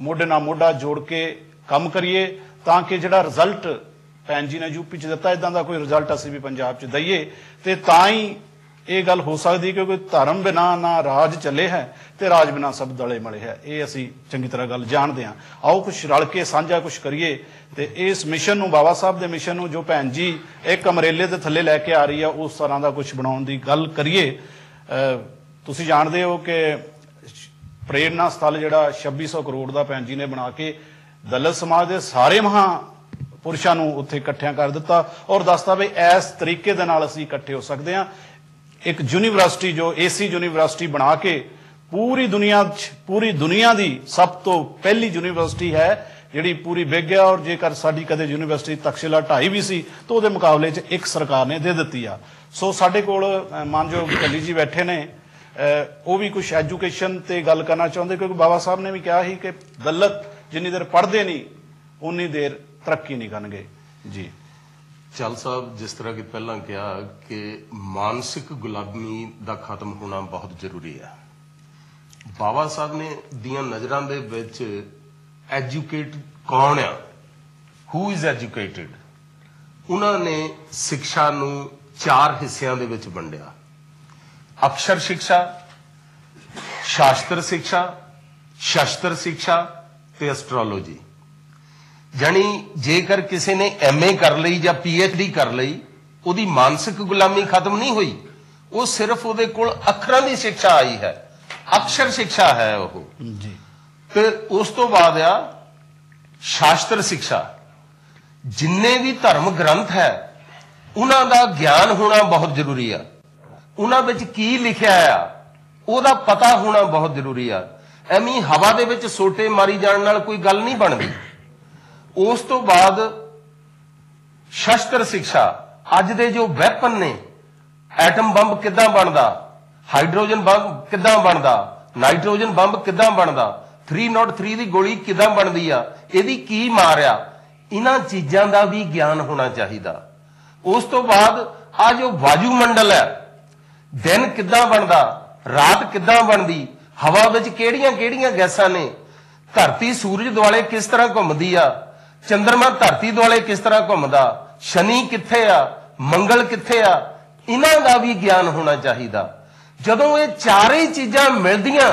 ਮੋਢੇ ਨਾਲ ਮੋਢਾ ਜੋੜ ਕੇ ਕੰਮ ਕਰੀਏ, ਤਾਂ ਕਿ ਜਿਹੜਾ ਰਿਜ਼ਲਟ ਭੈਣ ਜੀ ਨੇ ਯੂਪੀ 'ਚ ਦਿੱਤਾ, ਇਦਾਂ ਦਾ ਕੋਈ ਰਿਜ਼ਲਟ ਅਸੀਂ ਵੀ ਪੰਜਾਬ 'ਚ ਦਈਏ, ਤੇ ਤਾਂ ਹੀ ਇਹ ਗੱਲ ਹੋ ਸਕਦੀ ਕਿ ਕੋਈ ਧਰਮ ਬਿਨਾਂ ਨਾ ਰਾਜ ਚੱਲੇ ਹੈ ਤੇ ਰਾਜ ਬਿਨਾਂ ਸਭ ਦਲੇ ਮਲੇ ਹੈ। ਇਹ ਅਸੀਂ ਚੰਗੀ ਤਰ੍ਹਾਂ ਗੱਲ ਜਾਣਦੇ ਹਾਂ। ਆਓ ਕੁਛ ਰਲ ਕੇ ਸਾਂਝਾ ਕੁਛ ਕਰੀਏ ਤੇ ਇਸ ਮਿਸ਼ਨ ਨੂੰ, ਬਾਬਾ ਸਾਹਿਬ ਦੇ ਮਿਸ਼ਨ ਨੂੰ, ਜੋ ਭੈਣ ਜੀ ਇੱਕ ਅਮਰੇਲੇ ਦੇ ਥੱਲੇ ਲੈ ਕੇ ਆ ਰਹੀ ਆ, ਉਸ ਤਰ੍ਹਾਂ ਦਾ ਕੁਛ ਬਣਾਉਣ ਦੀ ਗੱਲ ਕਰੀਏ। ਤੁਸੀਂ ਜਾਣਦੇ ਹੋ ਕਿ ਪ੍ਰੇਰਨਾ ਸਥਲ ਜਿਹੜਾ 2600 ਕਰੋੜ ਦਾ ਭੈਣ ਜੀ ਨੇ ਬਣਾ ਕੇ ਦਲਿਤ ਸਮਾਜ ਦੇ ਸਾਰੇ ਮਹਾਂਪੁਰਸ਼ਾਂ ਨੂੰ ਉੱਥੇ ਇਕੱਠਿਆਂ ਕਰ ਦਿੱਤਾ, ਔਰ ਦੱਸਦਾ ਵੀ ਇਸ ਤਰੀਕੇ ਦੇ ਨਾਲ ਅਸੀਂ ਇਕੱਠੇ ਹੋ ਸਕਦੇ ਹਾਂ। ਇੱਕ ਯੂਨੀਵਰਸਿਟੀ ਜੋ ਏਸੀ ਯੂਨੀਵਰਸਿਟੀ ਬਣਾ ਕੇ ਪੂਰੀ ਦੁਨੀਆ ਦੀ ਸਭ ਤੋਂ ਪਹਿਲੀ ਯੂਨੀਵਰਸਿਟੀ ਹੈ ਜਿਹੜੀ ਪੂਰੀ ਵਿਕ ਗਿਆ, ਔਰ ਜੇਕਰ ਸਾਡੀ ਕਦੇ ਯੂਨੀਵਰਸਿਟੀ ਤਕਸ਼ਿਲਾ 2.5 ਵੀ ਸੀ ਤਾਂ ਉਹਦੇ ਮੁਕਾਬਲੇ 'ਚ ਇੱਕ ਸਰਕਾਰ ਨੇ ਦੇ ਦਿੱਤੀ ਆ। ਸੋ ਸਾਡੇ ਕੋਲ ਮਾਨਯੋਗ ਕੱਲੀ ਜੀ ਬੈਠੇ ਨੇ, ਉਹ ਵੀ ਕੁਛ ਐਜੂਕੇਸ਼ਨ ਤੇ ਗੱਲ ਕਰਨਾ ਚਾਹੁੰਦੇ, ਕਿਉਂਕਿ ਬਾਬਾ ਸਾਹਿਬ ਨੇ ਵੀ ਕਿਹਾ ਸੀ ਕਿ ਦਲਿਤ ਜਿੰਨੀ ਦੇਰ ਪੜ੍ਹਦੇ ਨਹੀਂ ਉਨੀ ਦੇਰ ਤਰੱਕੀ ਨਹੀਂ ਕਰਨਗੇ। ਜੀ ਚਲ ਸਾਹਿਬ, ਜਿਸ ਤਰ੍ਹਾਂ ਕਿ ਪਹਿਲਾਂ ਕਿਹਾ ਕਿ ਮਾਨਸਿਕ ਗੁਲਾਮੀ ਦਾ ਖਤਮ ਹੋਣਾ ਬਹੁਤ ਜ਼ਰੂਰੀ ਹੈ। ਬਾਬਾ ਸਾਹਿਬ ਨੇ ਦੀਆਂ ਨਜ਼ਰਾਂ ਦੇ ਵਿੱਚ ਐਜੂਕੇਟ ਕੌਣ ਆ, ਹੂ ਇਜ਼ ਐਜੂਕੇਟਿਡ, ਉਹਨਾਂ ਨੇ ਸਿੱਖਿਆ ਨੂੰ 4 ਹਿੱਸਿਆਂ ਦੇ ਵਿੱਚ ਵੰਡਿਆ। ਅਕਸ਼ਰ ਸਿੱਖਿਆ, ਸ਼ਾਸਤਰ ਸਿੱਖਿਆ, ਸ਼ਸਤਰ ਸਿੱਖਿਆ ਤੇ ਐਸਟ੍ਰੋਲੋਜੀ। ਜਾਨੀ ਜੇਕਰ ਕਿਸੇ ਨੇ MA ਕਰ ਲਈ ਜਾਂ PhD ਕਰ ਲਈ, ਉਹਦੀ ਮਾਨਸਿਕ ਗੁਲਾਮੀ ਖਤਮ ਨਹੀਂ ਹੋਈ, ਉਹ ਸਿਰਫ ਉਹਦੇ ਕੋਲ ਅੱਖਰਾਂ ਦੀ ਸਿੱਖਿਆ ਆਈ ਹੈ, ਅਕਸ਼ਰ ਸਿੱਖਿਆ ਹੈ ਉਹ ਜੀ। ਤੇ ਉਸ ਤੋਂ ਬਾਅਦ ਆ ਸ਼ਾਸਤਰ ਸਿੱਖਿਆ। ਜਿੰਨੇ ਵੀ ਧਰਮ ਗ੍ਰੰਥ ਹੈ ਉਹਨਾਂ ਦਾ ਗਿਆਨ ਹੋਣਾ ਬਹੁਤ ਜ਼ਰੂਰੀ ਆ, ਉਹਨਾਂ ਵਿੱਚ ਕੀ ਲਿਖਿਆ ਆ ਉਹਦਾ ਪਤਾ ਹੋਣਾ ਬਹੁਤ ਜ਼ਰੂਰੀ ਆ। ਐਵੇਂ ਹਵਾ ਦੇ ਵਿੱਚ ਸੋਟੇ ਮਾਰੀ ਜਾਣ ਨਾਲ ਕੋਈ ਗੱਲ ਨਹੀਂ ਬਣਦੀ। ਉਸ ਤੋਂ ਬਾਅਦ ਸ਼ਸਤਰ ਸਿੱਖਿਆ, ਅੱਜ ਦੇ ਜੋ ਵੈਪਨ ਨੇ, ਐਟਮ ਬੰਬ ਕਿੱਦਾਂ ਬਣਦਾ, ਹਾਈਡਰੋਜਨ ਬੰਬ ਕਿੱਦਾਂ ਬਣਦਾ, ਨਾਈਟ੍ਰੋਜਨ ਬੰਬ ਕਿੱਦਾਂ ਬਣਦਾ, 303 ਦੀ ਗੋਲੀ ਕਿੱਦਾਂ ਬਣਦੀ ਆ, ਇਹਦੀ ਕੀ ਮਾਰ ਆ, ਇਹਨਾਂ ਚੀਜ਼ਾਂ ਦਾ ਵੀ ਗਿਆਨ ਹੋਣਾ ਚਾਹੀਦਾ। ਉਸ ਤੋਂ ਬਾਅਦ ਆ ਜੋ ਵਾਯੂਮੰਡਲ ਹੈ, ਦਿਨ ਕਿੱਦਾਂ ਬਣਦਾ, ਰਾਤ ਕਿੱਦਾਂ ਬਣਦੀ, ਹਵਾ ਵਿੱਚ ਕਿਹੜੀਆਂ ਕਿਹੜੀਆਂ ਗੈਸਾਂ ਨੇ, ਧਰਤੀ ਸੂਰਜ ਦੁਆਲੇ ਕਿਸ ਤਰ੍ਹਾਂ ਘੁੰਮਦੀ ਆ, ਚੰਦਰਮਾ ਧਰਤੀ ਦੁਆਲੇ ਕਿਸ ਤਰ੍ਹਾਂ ਘੁੰਮਦਾ, ਸ਼ਨੀ ਕਿੱਥੇ ਆ, ਮੰਗਲ ਕਿੱਥੇ ਆ, ਇਹਨਾਂ ਦਾ ਵੀ ਗਿਆਨ ਹੋਣਾ ਚਾਹੀਦਾ। ਜਦੋਂ ਇਹ ਚਾਰੇ ਚੀਜ਼ਾਂ ਮਿਲਦੀਆਂ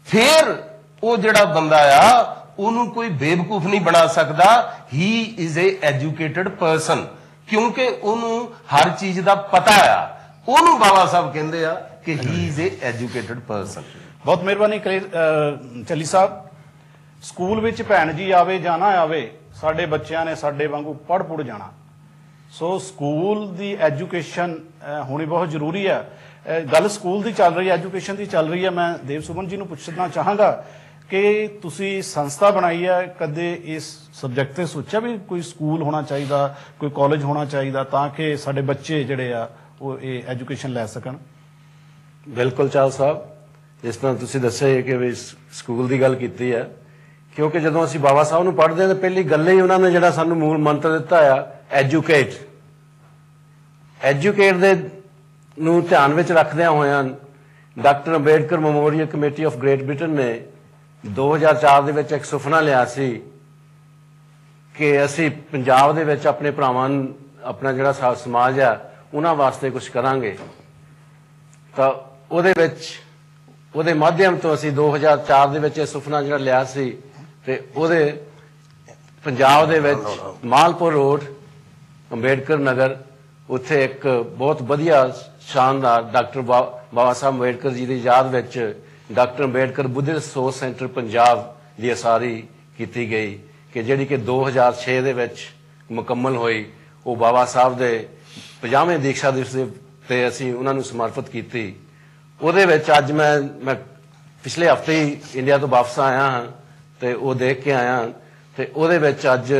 ਫਿਰ ਉਹ ਜਿਹੜਾ ਬੰਦਾ ਆ ਉਹਨੂੰ ਕੋਈ ਬੇਵਕੂਫ ਨਹੀਂ ਬਣਾ ਸਕਦਾ। ਹੀ ਇਜ਼ ਏ ਐਜੂਕੇਟਡ ਪਰਸਨ, ਕਿਉਂਕਿ ਉਹਨੂੰ ਹਰ ਚੀਜ਼ ਦਾ ਪਤਾ ਆ। ਉਹਨੂੰ ਬਾਬਾ ਸਾਹਿਬ ਕਹਿੰਦੇ ਆ ਕਿ ਹੀ ਇਜ਼ ਏ ਐਜੂਕੇਟਡ ਪਰਸਨ। ਬਹੁਤ ਮਿਹਰਬਾਨੀ ਚੱਲੀ ਸਾਹਿਬ। ਸਕੂਲ ਵਿੱਚ ਭੈਣ ਜੀ ਆਵੇ ਜਾਂ ਨਾ ਆਵੇ, ਸਾਡੇ ਬੱਚਿਆਂ ਨੇ ਸਾਡੇ ਵਾਂਗੂ ਪੜ੍ਹ ਪੁੜ ਜਾਣਾ। ਸੋ ਸਕੂਲ ਦੀ ਐਜੂਕੇਸ਼ਨ ਹੋਣੀ ਬਹੁਤ ਜ਼ਰੂਰੀ ਹੈ। ਗੱਲ ਸਕੂਲ ਦੀ ਚੱਲ ਰਹੀ ਹੈ, ਐਜੂਕੇਸ਼ਨ ਦੀ ਚੱਲ ਰਹੀ ਹੈ। ਮੈਂ ਦੇਵ ਸੁਮਨ ਜੀ ਨੂੰ ਪੁੱਛਣਾ ਚਾਹਾਂਗਾ ਕਿ ਤੁਸੀਂ ਸੰਸਥਾ ਬਣਾਈ ਹੈ, ਕਦੇ ਇਸ ਸਬਜੈਕਟ ਤੇ ਸੋਚਿਆ ਵੀ ਕੋਈ ਸਕੂਲ ਹੋਣਾ ਚਾਹੀਦਾ, ਕੋਈ ਕਾਲਜ ਹੋਣਾ ਚਾਹੀਦਾ ਤਾਂ ਕਿ ਸਾਡੇ ਬੱਚੇ ਜਿਹੜੇ ਆ ਉਹ ਇਹ ਐਜੂਕੇਸ਼ਨ ਲੈ ਸਕਣ? ਬਿਲਕੁਲ ਚਾਲ ਸਾਹਿਬ, ਜਿਸ ਤਰ੍ਹਾਂ ਤੁਸੀਂ ਦੱਸਿਆ ਕਿ ਵੀ ਸਕੂਲ ਦੀ ਗੱਲ ਕੀਤੀ ਹੈ, ਕਿਉਂਕਿ ਜਦੋਂ ਅਸੀਂ ਬਾਬਾ ਸਾਹਿਬ ਨੂੰ ਪੜ੍ਹਦੇ ਹਾਂ ਤਾਂ ਪਹਿਲੀ ਗੱਲ ਹੀ ਉਹਨਾਂ ਨੇ ਜਿਹੜਾ ਸਾਨੂੰ ਮੂਲ ਮੰਤਰ ਦਿੱਤਾ ਆ, ਐਜੂਕੇਟ ਦੇ ਨੂੰ ਧਿਆਨ ਵਿੱਚ ਰੱਖਦਿਆਂ ਹੋਇਆਂ doctor Ambedkar memorial committee of great Britain ਨੇ 2004 ਦੇ ਵਿੱਚ ਇੱਕ ਸੁਪਨਾ ਲਿਆ ਸੀ ਕਿ ਅਸੀਂ ਪੰਜਾਬ ਦੇ ਵਿੱਚ ਆਪਣੇ ਭਰਾਵਾਂ ਨੂੰ, ਆਪਣਾ ਜਿਹੜਾ ਸਮਾਜ ਆ ਉਹਨਾਂ ਵਾਸਤੇ ਕੁਝ ਕਰਾਂਗੇ। ਤਾਂ ਉਹਦੇ ਮਾਧਿਅਮ ਤੋਂ ਅਸੀਂ 2004 ਦੇ ਵਿੱਚ ਇਹ ਸੁਪਨਾ ਜਿਹੜਾ ਲਿਆ ਸੀ, ਤੇ ਉਹਦੇ ਪੰਜਾਬ ਦੇ ਵਿੱਚ ਮਾਲਪੁਰ ਰੋਡ, ਅੰਬੇਡਕਰ ਨਗਰ, ਉੱਥੇ ਇੱਕ ਬਹੁਤ ਵਧੀਆ ਸ਼ਾਨਦਾਰ ਡਾਕਟਰ ਬਾਬਾ ਸਾਹਿਬ ਅੰਬੇਡਕਰ ਜੀ ਦੀ ਯਾਦ ਵਿੱਚ doctor Ambedkar Buddhist resource centre Punjab ਦੀ ਉਸਾਰੀ ਕੀਤੀ ਗਈ, ਕਿ ਜਿਹੜੀ ਕਿ 2006 ਦੇ ਵਿੱਚ ਮੁਕੰਮਲ ਹੋਈ। ਉਹ ਬਾਬਾ ਸਾਹਿਬ ਦੇ 50ਵੇਂ ਦੀਕਸ਼ਾ ਦਿਵਸ ਤੇ ਅਸੀਂ ਉਹਨਾਂ ਨੂੰ ਸਮਰਪਿਤ ਕੀਤੀ। ਉਹਦੇ ਵਿੱਚ ਅੱਜ ਮੈਂ ਪਿਛਲੇ ਹਫ਼ਤੇ ਹੀ ਇੰਡੀਆ ਤੋਂ ਵਾਪਸ ਆਇਆ ਹਾਂ ਤੇ ਉਹ ਦੇਖ ਕੇ ਆਇਆ, ਤੇ ਉਹਦੇ ਵਿੱਚ ਅੱਜ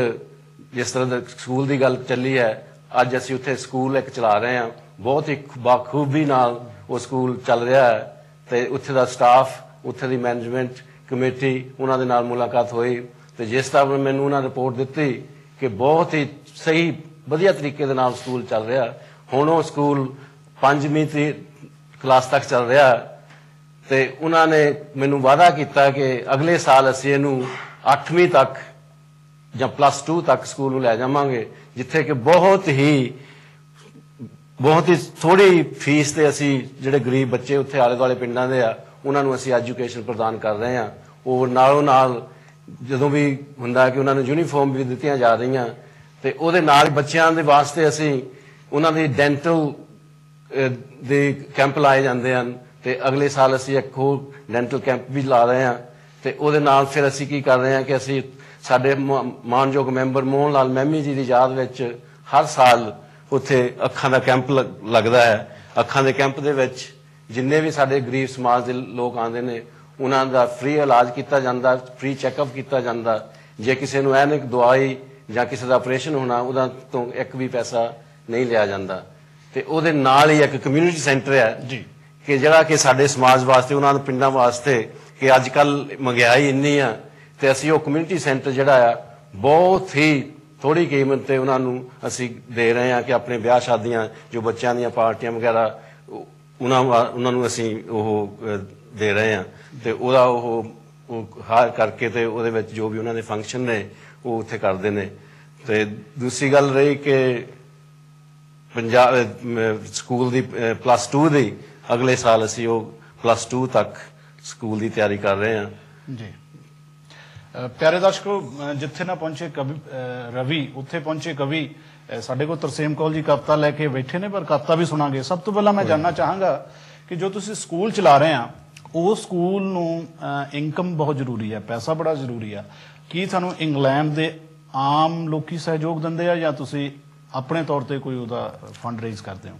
ਜਿਸ ਤਰ੍ਹਾਂ ਦਾ ਸਕੂਲ ਦੀ ਗੱਲ ਚੱਲੀ ਹੈ, ਅੱਜ ਅਸੀਂ ਉੱਥੇ ਸਕੂਲ ਇੱਕ ਚਲਾ ਰਹੇ ਹਾਂ, ਬਹੁਤ ਹੀ ਬਾਖੂਬੀ ਨਾਲ ਉਹ ਸਕੂਲ ਚੱਲ ਰਿਹਾ ਹੈ। ਤੇ ਉੱਥੇ ਦਾ ਸਟਾਫ, ਉੱਥੇ ਦੀ ਮੈਨੇਜਮੈਂਟ ਕਮੇਟੀ, ਉਹਨਾਂ ਦੇ ਨਾਲ ਮੁਲਾਕਾਤ ਹੋਈ ਤੇ ਜਿਸ ਤਰ੍ਹਾਂ ਮੈਨੂੰ ਉਹਨਾਂ ਰਿਪੋਰਟ ਦਿੱਤੀ ਕਿ ਬਹੁਤ ਹੀ ਸਹੀ ਵਧੀਆ ਤਰੀਕੇ ਦੇ ਨਾਲ ਸਕੂਲ ਚੱਲ ਰਿਹਾ। ਹੁਣ ਉਹ ਸਕੂਲ 5ਵੀਂ ਕਲਾਸ ਤੱਕ ਚੱਲ ਰਿਹਾ ਤੇ ਉਹਨਾਂ ਨੇ ਮੈਨੂੰ ਵਾਅਦਾ ਕੀਤਾ ਕਿ ਅਗਲੇ ਸਾਲ ਅਸੀਂ ਇਹਨੂੰ 8ਵੀਂ ਤੱਕ ਜਾਂ +2 ਤੱਕ ਸਕੂਲ ਨੂੰ ਲੈ ਜਾਵਾਂਗੇ, ਜਿੱਥੇ ਕਿ ਬਹੁਤ ਹੀ ਥੋੜੀ ਫੀਸ ਤੇ ਅਸੀਂ ਜਿਹੜੇ ਗਰੀਬ ਬੱਚੇ ਉੱਥੇ ਆਲੇ ਦੁਆਲੇ ਪਿੰਡਾਂ ਦੇ ਆ ਉਹਨਾਂ ਨੂੰ ਅਸੀਂ ਐਜੂਕੇਸ਼ਨ ਪ੍ਰਦਾਨ ਕਰ ਰਹੇ ਹਾਂ। ਉਹ ਨਾਲੋਂ ਨਾਲ ਜਦੋਂ ਵੀ ਹੁੰਦਾ ਕਿ ਉਹਨਾਂ ਨੂੰ ਯੂਨੀਫਾਰਮ ਵੀ ਦਿੱਤੀਆਂ ਜਾ ਰਹੀਆਂ, ਤੇ ਉਹਦੇ ਨਾਲ ਬੱਚਿਆਂ ਦੇ ਵਾਸਤੇ ਅਸੀਂ ਉਹਨਾਂ ਦੀ ਡੈਂਟਲ ਦੇ ਕੈਂਪ ਲਾਏ ਜਾਂਦੇ ਹਨ, ਤੇ ਅਗਲੇ ਸਾਲ ਅਸੀਂ ਇੱਕ ਹੋਰ ਡੈਂਟਲ ਕੈਂਪ ਵੀ ਲਾ ਰਹੇ ਹਾਂ। ਤੇ ਉਹਦੇ ਨਾਲ ਫਿਰ ਅਸੀਂ ਕੀ ਕਰ ਰਹੇ ਹਾਂ ਕਿ ਅਸੀਂ ਸਾਡੇ ਮਾਨਯੋਗ ਮੈਂਬਰ ਮੋਹਨ ਲਾਲ ਮਹਿਮੀ ਜੀ ਦੀ ਯਾਦ ਵਿੱਚ ਹਰ ਸਾਲ ਉੱਥੇ ਅੱਖਾਂ ਦਾ ਕੈਂਪ ਲੱਗਦਾ ਹੈ। ਅੱਖਾਂ ਦੇ ਕੈਂਪ ਦੇ ਵਿੱਚ ਜਿੰਨੇ ਵੀ ਸਾਡੇ ਗਰੀਬ ਸਮਾਜ ਦੇ ਲੋਕ ਆਉਂਦੇ ਨੇ ਉਹਨਾਂ ਦਾ ਫ੍ਰੀ ਇਲਾਜ ਕੀਤਾ ਜਾਂਦਾ, ਫ੍ਰੀ ਚੈੱਕਅਪ ਕੀਤਾ ਜਾਂਦਾ। ਜੇ ਕਿਸੇ ਨੂੰ ਐਨਕ ਦਵਾਈ ਜਾਂ ਕਿਸੇ ਦਾ ਆਪਰੇਸ਼ਨ ਹੋਣਾ, ਉਹਦਾ ਤੋਂ ਇੱਕ ਵੀ ਪੈਸਾ ਨਹੀਂ ਲਿਆ ਜਾਂਦਾ। ਤੇ ਉਹਦੇ ਨਾਲ ਹੀ ਇੱਕ ਕਮਿਊਨਿਟੀ ਸੈਂਟਰ ਹੈ ਜੀ, ਕਿ ਜਿਹੜਾ ਕਿ ਸਾਡੇ ਸਮਾਜ ਵਾਸਤੇ, ਉਹਨਾਂ ਦੇ ਪਿੰਡਾਂ ਵਾਸਤੇ, ਕਿ ਅੱਜ ਕੱਲ੍ਹ ਮਹਿੰਗਾਈ ਇੰਨੀ ਆ, ਤੇ ਅਸੀਂ ਉਹ ਕਮਿਊਨਿਟੀ ਸੈਂਟਰ ਜਿਹੜਾ ਆ ਬਹੁਤ ਹੀ ਥੋੜੀ ਕੀਮਤ ਤੇ ਉਹਨਾਂ ਨੂੰ ਅਸੀਂ ਦੇ ਰਹੇ ਹਾਂ ਕਿ ਆਪਣੇ ਵਿਆਹ ਸ਼ਾਦੀਆਂ, ਜੋ ਬੱਚਿਆਂ ਦੀਆਂ ਪਾਰਟੀਆਂ ਵਗੈਰਾ, ਉਹਨਾਂ ਨੂੰ ਅਸੀਂ ਉਹ ਦੇ ਰਹੇ ਹਾਂ। ਤੇ ਉਹਦਾ ਉਹ ਹਾਇਰ ਕਰਕੇ ਤੇ ਉਹਦੇ ਵਿੱਚ ਜੋ ਵੀ ਉਹਨਾਂ ਦੇ ਫੰਕਸ਼ਨ ਨੇ ਉਹ ਉੱਥੇ ਕਰਦੇ ਨੇ। ਤੇ ਦੂਸਰੀ ਗੱਲ ਰਹੀ ਕਿ ਪੰਜਾਬ ਸਕੂਲ ਦੀ +2 ਦੀ ਅਗਲੇ ਸਾਲ ਅਸੀਂ ਉਹ +2 ਤੱਕ ਸਕੂਲ ਦੀ ਤਿਆਰੀ ਕਰ ਰਹੇ ਹਾਂ ਜੀ। ਪਿਆਰੇ ਦਰਸ਼ਕੋ, ਜਿੱਥੇ ਨਾ ਪਹੁੰਚੇ ਰਵੀ, ਉੱਥੇ ਪਹੁੰਚੇ ਕਵੀ। ਸਾਡੇ ਕੋਲ ਤਰਸੇਮ ਕੌਲ ਜੀ ਕਵਿਤਾ ਲੈ ਕੇ ਬੈਠੇ ਨੇ, ਪਰ ਕਵਿਤਾ ਵੀ ਸੁਣਾਂਗੇ। ਸਭ ਤੋਂ ਪਹਿਲਾਂ ਮੈਂ ਜਾਣਨਾ ਚਾਹਾਂਗਾ ਕਿ ਜੋ ਤੁਸੀਂ ਸਕੂਲ ਚਲਾ ਰਹੇ ਆ, ਉਹ ਸਕੂਲ ਨੂੰ ਇਨਕਮ ਬਹੁਤ ਜ਼ਰੂਰੀ ਹੈ, ਪੈਸਾ ਬੜਾ ਜ਼ਰੂਰੀ ਆ। ਕੀ ਤੁਹਾਨੂੰ ਇੰਗਲੈਂਡ ਦੇ ਆਮ ਲੋਕੀ ਸਹਿਯੋਗ ਦਿੰਦੇ ਆ ਜਾਂ ਤੁਸੀਂ ਆਪਣੇ ਤੌਰ ਤੇ ਕੋਈ ਉਹਦਾ ਫੰਡ ਰੇਜ਼ ਕਰਦੇ ਹੋ?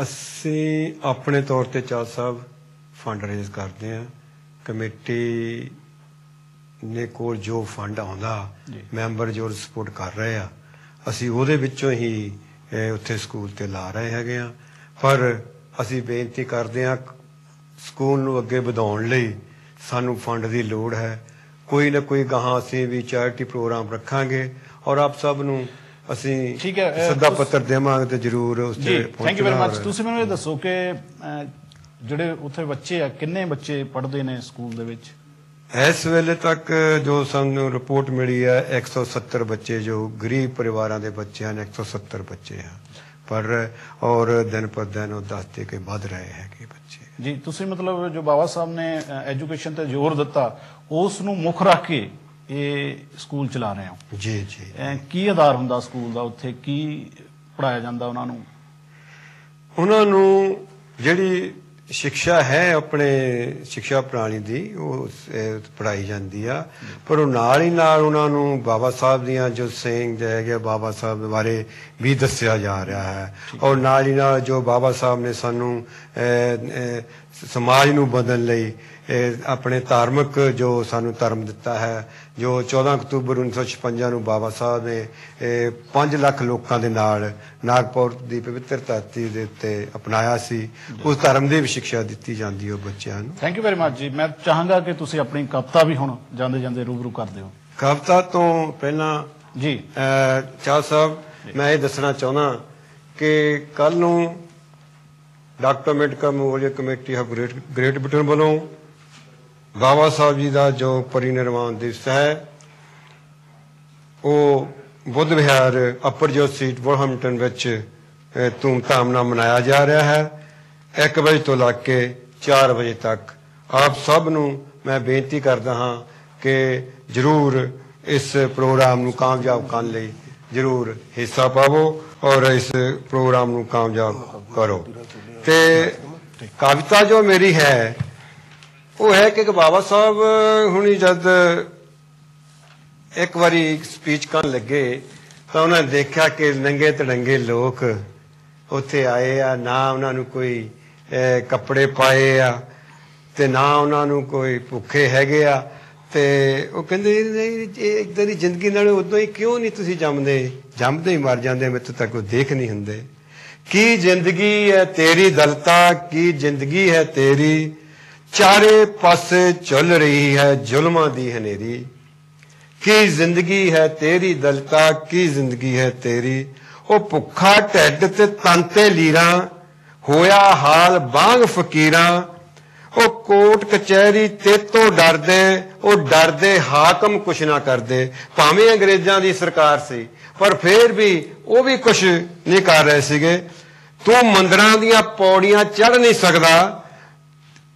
ਅਸੀਂ ਆਪਣੇ ਤੌਰ ਤੇ ਚਾਲ ਸਾਹਿਬ ਫੰਡ ਰੇਜ਼ ਕਰਦੇ ਹਾਂ। ਕਮੇਟੀ ਨੇ ਕੋਲ ਜੋ ਫੰਡ ਆਉਂਦਾ, ਮੈਂਬਰ ਜੋ ਸਪੋਰਟ ਕਰ ਰਹੇ ਆ, ਅਸੀਂ ਉਹਦੇ ਵਿੱਚੋਂ ਹੀ ਉੱਥੇ ਸਕੂਲ ਤੇ ਲਾ ਰਹੇ ਹੈਗੇ ਆ। ਪਰ ਅਸੀਂ ਬੇਨਤੀ ਕਰਦੇ ਹਾਂ, ਸਕੂਲ ਨੂੰ ਅੱਗੇ ਵਧਾਉਣ ਲਈ ਸਾਨੂੰ ਫੰਡ ਦੀ ਲੋੜ ਹੈ। ਕੋਈ ਨਾ ਕੋਈ ਗਾਹਾਂ ਅਸੀਂ ਵੀ ਚੈਰਿਟੀ ਪ੍ਰੋਗਰਾਮ ਰੱਖਾਂਗੇ ਔਰ ਆਪ ਸਭ ਨੂੰ ਅਸੀਂ ਸੱਦਾ ਪੱਤਰ ਦੇਵਾਂਗੇ ਤੇ ਜ਼ਰੂਰ ਉਸ ਤੇ ਪਹੁੰਚਣਾ। Thank you very much. ਤੁਸੀਂ ਮੈਨੂੰ ਇਹ ਦੱਸੋ ਕਿ ਜਿਹੜੇ ਉੱਥੇ ਬੱਚੇ ਆ, ਕਿੰਨੇ ਬੱਚੇ ਪੜ੍ਹਦੇ ਨੇ ਸਕੂਲ ਦੇ ਵਿੱਚ? ਇਸ ਵੇਲੇ ਤੱਕ ਜੋ ਸਾਨੂੰ ਰਿਪੋਰਟ ਮਿਲੀ ਹੈ 170 ਬੱਚੇ, ਜੋ ਗਰੀਬ ਪਰਿਵਾਰਾਂ ਦੇ ਬੱਚੇ ਹਨ, 170 ਬੱਚੇ ਹਨ ਪੜ੍ਹ ਰਹੇ, ਔਰ ਦਿਨ ਪਰ ਦਿਨ ਉਹ ਦੱਸਦੇ ਕਿ ਵੱਧ ਰਹੇ ਹੈਗੇ ਬੱਚੇ ਜੀ। ਤੁਸੀਂ ਮਤਲਬ ਜੋ ਬਾਬਾ ਸਾਹਿਬ ਨੇ ਐਜੂਕੇਸ਼ਨ ਤੇ ਜ਼ੋਰ ਦਿੱਤਾ, ਉਸ ਨੂੰ ਮੁੱਖ ਰੱਖ ਕੇ ਇਹ ਸਕੂਲ ਚਲਾ ਰਹੇ ਹੋ? ਜੀ ਜੀ। ਕੀ ਆਧਾਰ ਹੁੰਦਾ ਸਕੂਲ ਦਾ? ਉੱਥੇ ਕੀ ਪੜ੍ਹਾਇਆ ਜਾਂਦਾ ਉਹਨਾਂ ਨੂੰ? ਉਹਨਾਂ ਨੂੰ ਜਿਹੜੀ ਸਿੱਖਿਆ ਹੈ ਆਪਣੇ ਸਿੱਖਿਆ ਪ੍ਰਣਾਲੀ ਦੀ ਉਹ ਪੜ੍ਹਾਈ ਜਾਂਦੀ ਆ, ਪਰ ਉਹ ਨਾਲ ਹੀ ਨਾਲ ਉਹਨਾਂ ਨੂੰ ਬਾਬਾ ਸਾਹਿਬ ਦੀਆਂ ਜੋ ਸੇਇੰਗ ਹੈਗੇ, ਬਾਬਾ ਸਾਹਿਬ ਬਾਰੇ ਵੀ ਦੱਸਿਆ ਜਾ ਰਿਹਾ ਹੈ। ਔਰ ਨਾਲ ਹੀ ਨਾਲ ਜੋ ਬਾਬਾ ਸਾਹਿਬ ਨੇ ਸਾਨੂੰ ਸਮਾਜ ਨੂੰ ਬਦਲਣ ਲਈ ਆਪਣੇ ਧਾਰਮਿਕ ਜੋ ਸਾਨੂੰ ਧਰਮ ਦਿੱਤਾ ਹੈ, ਜੋ 14 ਅਕਤੂਬਰ 1956 ਨੂੰ ਬਾਬਾ ਸਾਹਿਬ ਨੇ 5 ਲੱਖ ਲੋਕਾਂ ਦੇ ਨਾਲ ਨਾਗਪੁਰ ਦੀ ਪਵਿੱਤਰ ਧਰਤੀ ਦੇ ਉੱਤੇ ਅਪਣਾਇਆ ਸੀ, ਉਸ ਧਰਮ ਦੀ ਵੀ ਸਿੱਖਿਆ ਦਿੱਤੀ ਜਾਂਦੀ ਹੈ ਬੱਚਿਆਂ ਨੂੰ। ਥੈਂਕ ਯੂ ਵੈਰੀ ਮਚ ਜੀ। ਮੈਂ ਚਾਹਾਂਗਾ ਕਿ ਤੁਸੀਂ ਆਪਣੀ ਕਵਿਤਾ ਵੀ ਹੁਣ ਜਾਂਦੇ ਜਾਂਦੇ ਰੂਬਰੂ ਕਰ ਦਿਓ। ਕਵਿਤਾ ਤੋਂ ਪਹਿਲਾਂ ਜੀ ਚਾਹ ਸਾਹਿਬ, ਮੈਂ ਇਹ ਦੱਸਣਾ ਚਾਹੁੰਦਾ ਕਿ ਕੱਲ ਨੂੰ doctor Ambedkar memorial committee of great Britain ਵੱਲੋਂ ਬਾਬਾ ਸਾਹਿਬ ਜੀ ਦਾ ਜੋ ਪਰਿਨਿਰਵਾਣ ਦਿਵਸ ਹੈ ਉਹ ਬੁੱਧ ਵਿਹਾਰ ਅਪਰ ਜੋਤ ਸਟਰੀਟ ਵੋਲਹੈਂਪਟਨ ਵਿੱਚ ਧੂਮਧਾਮ ਨਾਲ ਮਨਾਇਆ ਜਾ ਰਿਹਾ ਹੈ। 1 ਵਜੇ ਤੋਂ ਲੱਗ ਕੇ 4 ਵਜੇ ਤੱਕ ਆਪ ਸਭ ਨੂੰ ਮੈਂ ਬੇਨਤੀ ਕਰਦਾ ਹਾਂ ਕਿ ਜ਼ਰੂਰ ਇਸ ਪ੍ਰੋਗਰਾਮ ਨੂੰ ਕਾਮਯਾਬ ਕਰਨ ਲਈ ਜ਼ਰੂਰ ਹਿੱਸਾ ਪਾਵੋ ਔਰ ਇਸ ਪ੍ਰੋਗਰਾਮ ਨੂੰ ਕਾਮਯਾਬ ਕਰੋ। ਤੇ ਕਵਿਤਾ ਜੋ ਮੇਰੀ ਹੈ ਉਹ ਹੈ ਕਿ ਬਾਬਾ ਸਾਹਿਬ ਹੁਣੀ ਜਦ ਇੱਕ ਵਾਰੀ ਸਪੀਚ ਕਰਨ ਲੱਗੇ ਤਾਂ ਉਹਨਾਂ ਨੇ ਦੇਖਿਆ ਕਿ ਨੰਗੇ ਤੜੰਗੇ ਲੋਕ ਉੱਥੇ ਆਏ ਆ, ਨਾ ਉਹਨਾਂ ਨੂੰ ਕੋਈ ਕੱਪੜੇ ਪਾਏ ਆ ਤੇ ਨਾ ਉਹਨਾਂ ਨੂੰ ਕੋਈ ਭੁੱਖੇ ਹੈਗੇ ਆ, ਤੇ ਉਹ ਕਹਿੰਦੇ ਇਦਾਂ ਦੀ ਜ਼ਿੰਦਗੀ ਨਾਲ ਉਦੋਂ ਹੀ ਕਿਉਂ ਨਹੀਂ ਤੁਸੀਂ ਜੰਮਦੇ ਹੀ ਮਰ ਜਾਂਦੇ, ਮੈਨੂੰ ਤਾਂ ਕੋਈ ਦੇਖ ਨਹੀਂ ਹੁੰਦੇ। ਕੀ ਜ਼ਿੰਦਗੀ ਹੈ ਤੇਰੀ ਦਲਤਾ, ਕੀ ਜ਼ਿੰਦਗੀ ਹੈ ਤੇਰੀ, ਚਾਰੇ ਪਾਸੇ ਚੱਲ ਰਹੀ ਹੈ ਜ਼ੁਲਮਾਂ ਦੀ ਹਨੇਰੀ। ਕੀ ਜ਼ਿੰਦਗੀ ਹੈ ਤੇਰੀ ਦਲਤਾ, ਕੀ ਜ਼ਿੰਦਗੀ ਹੈ ਤੇਰੀ, ਉਹ ਭੁੱਖਾ ਢਿੱਡ ਤੇ ਤਨ ਤੇ ਲੀਰਾਂ, ਹੋਇਆ ਹਾਲ ਬਾਂਗ ਫਕੀਰਾਂ। ਉਹ ਕੋਟ ਕਚਹਿਰੀ ਤੇਤੋਂ ਡਰਦੇ, ਉਹ ਡਰਦੇ ਹਾਕਮ ਕੁਛ ਨਾ ਕਰਦੇ। ਭਾਵੇਂ ਅੰਗਰੇਜ਼ਾਂ ਦੀ ਸਰਕਾਰ ਸੀ ਪਰ ਫੇਰ ਵੀ ਉਹ ਵੀ ਕੁਛ ਨਹੀਂ ਕਰ ਰਹੇ ਸੀਗੇ। ਤੂੰ ਮੰਦਰਾਂ ਦੀਆਂ ਪੌੜੀਆਂ ਚੜ੍ਹ ਨਹੀਂ ਸਕਦਾ।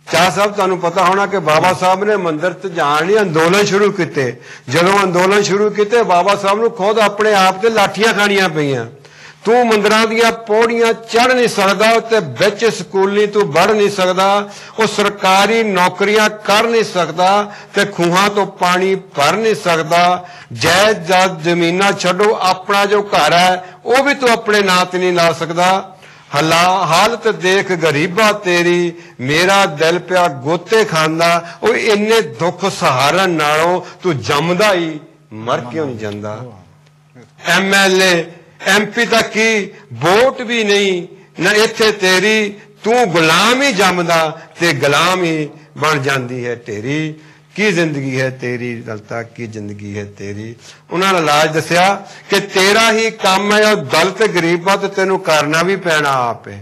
ਚਾਹ ਸਾਹਿਬ ਤੁਹਾਨੂੰ ਪਤਾ ਹੋਣਾ ਕਿ ਬਾਬਾ ਸਾਹਿਬ ਨੇ ਮੰਦਿਰ ਤੇ ਜਾਣ ਲਈ ਅੰਦੋਲਨ ਸ਼ੁਰੂ ਕੀਤੇ। ਜਦੋਂ ਅੰਦੋਲਨ ਸ਼ੁਰੂ ਕੀਤੇ ਬਾਬਾ ਸਾਹਿਬ ਨੂੰ ਖੁਦ ਆਪਣੇ ਆਪ ਤੇ ਲਾਠੀਆਂ ਖਾਣੀਆਂ ਪਈਆਂ। ਤੂੰ ਮੰਦਰਾਂ ਦੀਆਂ ਪੌੜੀਆਂ ਚੜ੍ਹ ਨਹੀਂ ਸਕਦਾ ਤੇ ਵਿੱਚ ਸਕੂਲੀ ਤੂੰ ਵੜ ਨਹੀਂ ਸਕਦਾ, ਉਹ ਸਰਕਾਰੀ ਨੌਕਰੀਆਂ ਕਰ ਨਹੀਂ ਸਕਦਾ ਤੇ ਖੂਹਾਂ ਤੋਂ ਪਾਣੀ ਭਰ ਨਹੀਂ ਸਕਦਾ। ਜਾਇਦਾਦ ਜ਼ਮੀਨਾਂ ਛੱਡੋ, ਆਪਣਾ ਜੋ ਘਰ ਹੈ ਉਹ ਵੀ ਤੂੰ ਆਪਣੇ ਨਾਂ ਤੇ ਨਹੀਂ ਲਾ ਸਕਦਾ। ਹਾਲਤ ਦੇਖ ਗਰੀਬਾ ਤੇਰੀ, ਮੇਰਾ ਦਿਲ ਪਿਆ ਗੋਤੇ ਖਾਂਦਾ। ਉਹ ਇੰਨੇ ਦੁੱਖ ਸਹਾਰਨ ਨਾਲੋਂ ਤੂੰ ਜੰਮਦਾ ਹੀ ਮਰ ਕਿਉਂ ਨਹੀਂ ਜਾਂਦਾ। MLA MP ਤੱਕ ਕੀ ਵੋਟ ਵੀ ਨਹੀਂ ਨਾ ਇੱਥੇ ਤੇਰੀ, ਤੂੰ ਗੁਲਾਮ ਹੀ ਜੰਮਦਾ ਤੇ ਗੁਲਾਮ ਹੀ ਬਣ ਜਾਂਦੀ ਹੈ ਢੇਰੀ। ਕੀ ਜ਼ਿੰਦਗੀ ਹੈ ਤੇਰੀ ਦਲਤਾ, ਕੀ ਜ਼ਿੰਦਗੀ ਹੈ ਤੇਰੀ। ਉਹਨਾਂ ਨੇ ਇਲਾਜ ਦੱਸਿਆ ਕਿ ਤੇਰਾ ਹੀ ਕੰਮ ਹੈ ਉਹ ਦਲਿਤ ਗਰੀਬਾਂ ਤੇ ਤੈਨੂੰ ਕਰਨਾ ਵੀ ਪੈਣਾ ਆਪੇ,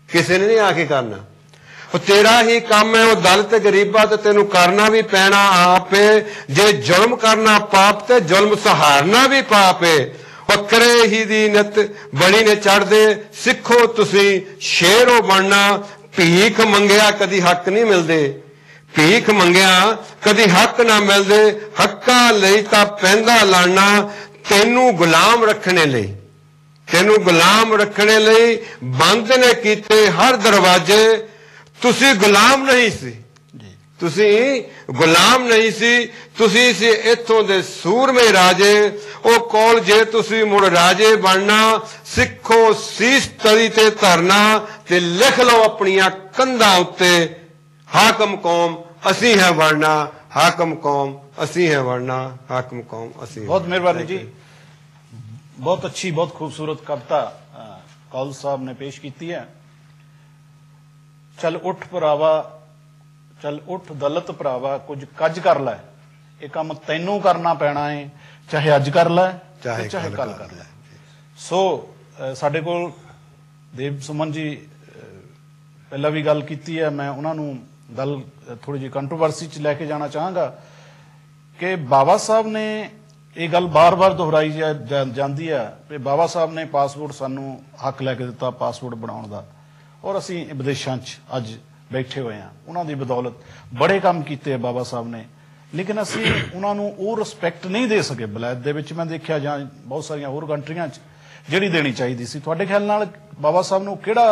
ਕਿਸੇ ਨੇ ਨਹੀਂ ਆ ਕੇ ਕਰਨਾ। ਉਹ ਤੇਰਾ ਹੀ ਕੰਮ ਹੈ ਉਹ ਦਲਿਤ ਗਰੀਬਾਂ ਤੇ ਤੈਨੂੰ ਕਰਨਾ ਵੀ ਪੈਣਾ ਆਪੇ। ਜੇ ਜ਼ੁਲਮ ਕਰਨਾ ਪਾਪ ਤੇ ਜ਼ੁਲਮ ਸਹਾਰਨਾ ਵੀ ਪਾਪ ਹੈ। ਵੱਖਰੇ ਹੀ ਦੀ ਨਿਤ ਬਣੀ ਨੇ ਚੜ੍ਹਦੇ, ਸਿੱਖੋ ਤੁਸੀਂ ਸ਼ੇਰੋ ਬਣਨਾ। ਭੀਖ ਮੰਗਿਆ ਕਦੀ ਹੱਕ ਨਹੀਂ ਮਿਲਦੇ, ਭੀਖ ਮੰਗਿਆ ਕਦੀ ਹੱਕ ਨਾ ਮਿਲਦੇ। ਹੱਕਾਂ ਲਈ ਤਾਂ ਪੈਂਦਾ ਲੜਨਾ, ਤੈਨੂੰ ਗੁਲਾਮ ਰੱਖਣੇ ਲਈ, ਤੈਨੂੰ ਗੁਲਾਮ ਰੱਖਣੇ ਲਈ ਬੰਦ ਨੇ ਕੀਤੇ ਹਰ ਦਰਵਾਜ਼ੇ। ਤੁਸੀਂ ਗੁਲਾਮ ਨਹੀਂ ਸੀ, ਤੁਸੀਂ ਗੁਲਾਮ ਨਹੀਂ ਸੀ, ਤੁਸੀਂ ਸੀ ਇੱਥੋਂ ਦੇ ਸੂਰਮੇ ਰਾਜੇ। ਉਹ ਕੋਲ ਜੇ ਤੁਸੀਂ ਮੁੜ ਰਾਜੇ ਬਣਨਾ, ਸਿੱਖੋ ਸੀਸ ਤਲੀ ਤੇ ਧਰਨਾ ਤੇ ਲਿਖ ਲਓ ਆਪਣੀਆਂ ਕੰਧਾਂ ਉੱਤੇ, ਹਾਕਮ ਕੌਮ ਅਸੀਂ ਹੈ ਬਣਨਾ, ਹਾਕਮ ਕੌਮ ਅਸੀਂ ਹੈ ਬਣਨਾ, ਹਾਕਮ ਕੌਮ ਅਸੀਂ। बहुत मेहरबानी जी, बहुत अच्छी बहुत खूबसूरत कविता कौल साहब ने पेश की है। चल उठ भरावा, चल उठ दलित भरावा, कुछ कज कर लै, ये काम तैनू करना पैना है, चाहे अज कर लै चाहे कल कर लै। सो साडे कोल देव सुमन जी पहला भी गल की है, मैं उन्होंने गल थोड़ी जी कंट्रोवर्सी च लैके जाना चाहांगा कि बाबा साहब ने ये गल बार बार दोहराई जाती है कि बाबा साहब ने पासपोर्ट सानू हक लैके दिता पासपोर्ट बनाने का, और असी विदेशों अज बैठे हुए हैं। उन्होंने बदौलत बड़े काम किए बाबा साहब ने, लेकिन असी उन्होंने वो रिस्पैक्ट नहीं दे सके। बलैत दे विच मैं देखा जां बहुत सारिया होर कंट्रियां जिहड़ी देनी चाहिए सी। तुहाडे ख्याल नाल बाबा साहब नूं किहड़ा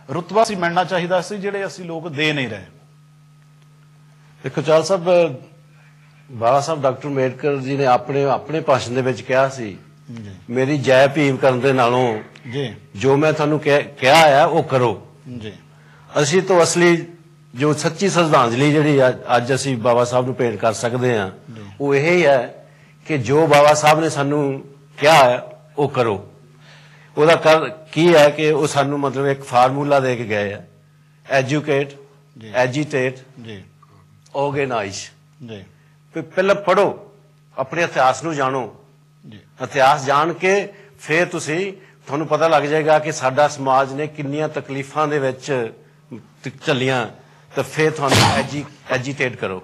रुतबा सी मिलना चाहिदा सी जिहड़े असी लोग दे नहीं रहे? देखो चाल साहब, बाबा साहब डॉक्टर अंबेडकर जी ने अपने अपने भाषण दे विच कहा सी, मेरी जय भीम करन दे नालों जी जो मैं तुहानूं कहा है वो करो। जी असी तो असली ਜੋ ਸੱਚੀ ਸ਼ਰਧਾਂਜਲੀ ਜਿਹੜੀ ਅੱਜ ਅਸੀਂ ਬਾਬਾ ਸਾਹਿਬ ਨੂੰ ਭੇਟ ਕਰ ਸਕਦੇ ਹਾਂ ਉਹ ਇਹ ਹੀ ਹੈ ਕਿ ਜੋ ਬਾਬਾ ਸਾਹਿਬ ਨੇ ਸਾਨੂੰ ਕਿਹਾ ਹੈ ਉਹ ਕਰੋ। ਉਹਦਾ ਕੀ ਹੈ ਕਿ ਉਹ ਸਾਨੂੰ ਮਤਲਬ ਇੱਕ ਫਾਰਮੂਲਾ ਦੇ ਕੇ ਗਏ ਆ, ਐਜੂਕੇਟ, ਐਜੀਟੇਟ, ਜੀ ਆਰਗੇਨਾਈਜ਼। ਜੀ ਪਹਿਲਾਂ ਪੜ੍ਹੋ, ਆਪਣੇ ਇਤਿਹਾਸ ਨੂੰ ਜਾਣੋ, ਜੀ ਇਤਿਹਾਸ ਜਾਣ ਕੇ ਫਿਰ ਤੁਹਾਨੂੰ ਪਤਾ ਲੱਗ ਜਾਏਗਾ ਕਿ ਸਾਡਾ ਸਮਾਜ ਨੇ ਕਿੰਨੀਆਂ ਤਕਲੀਫਾਂ ਦੇ ਵਿੱਚ ਚੱਲੀਆਂ, ਤਾਂ ਫਿਰ ਤੁਹਾਨੂੰ ਐਜੀਟੇਟ ਕਰੋ।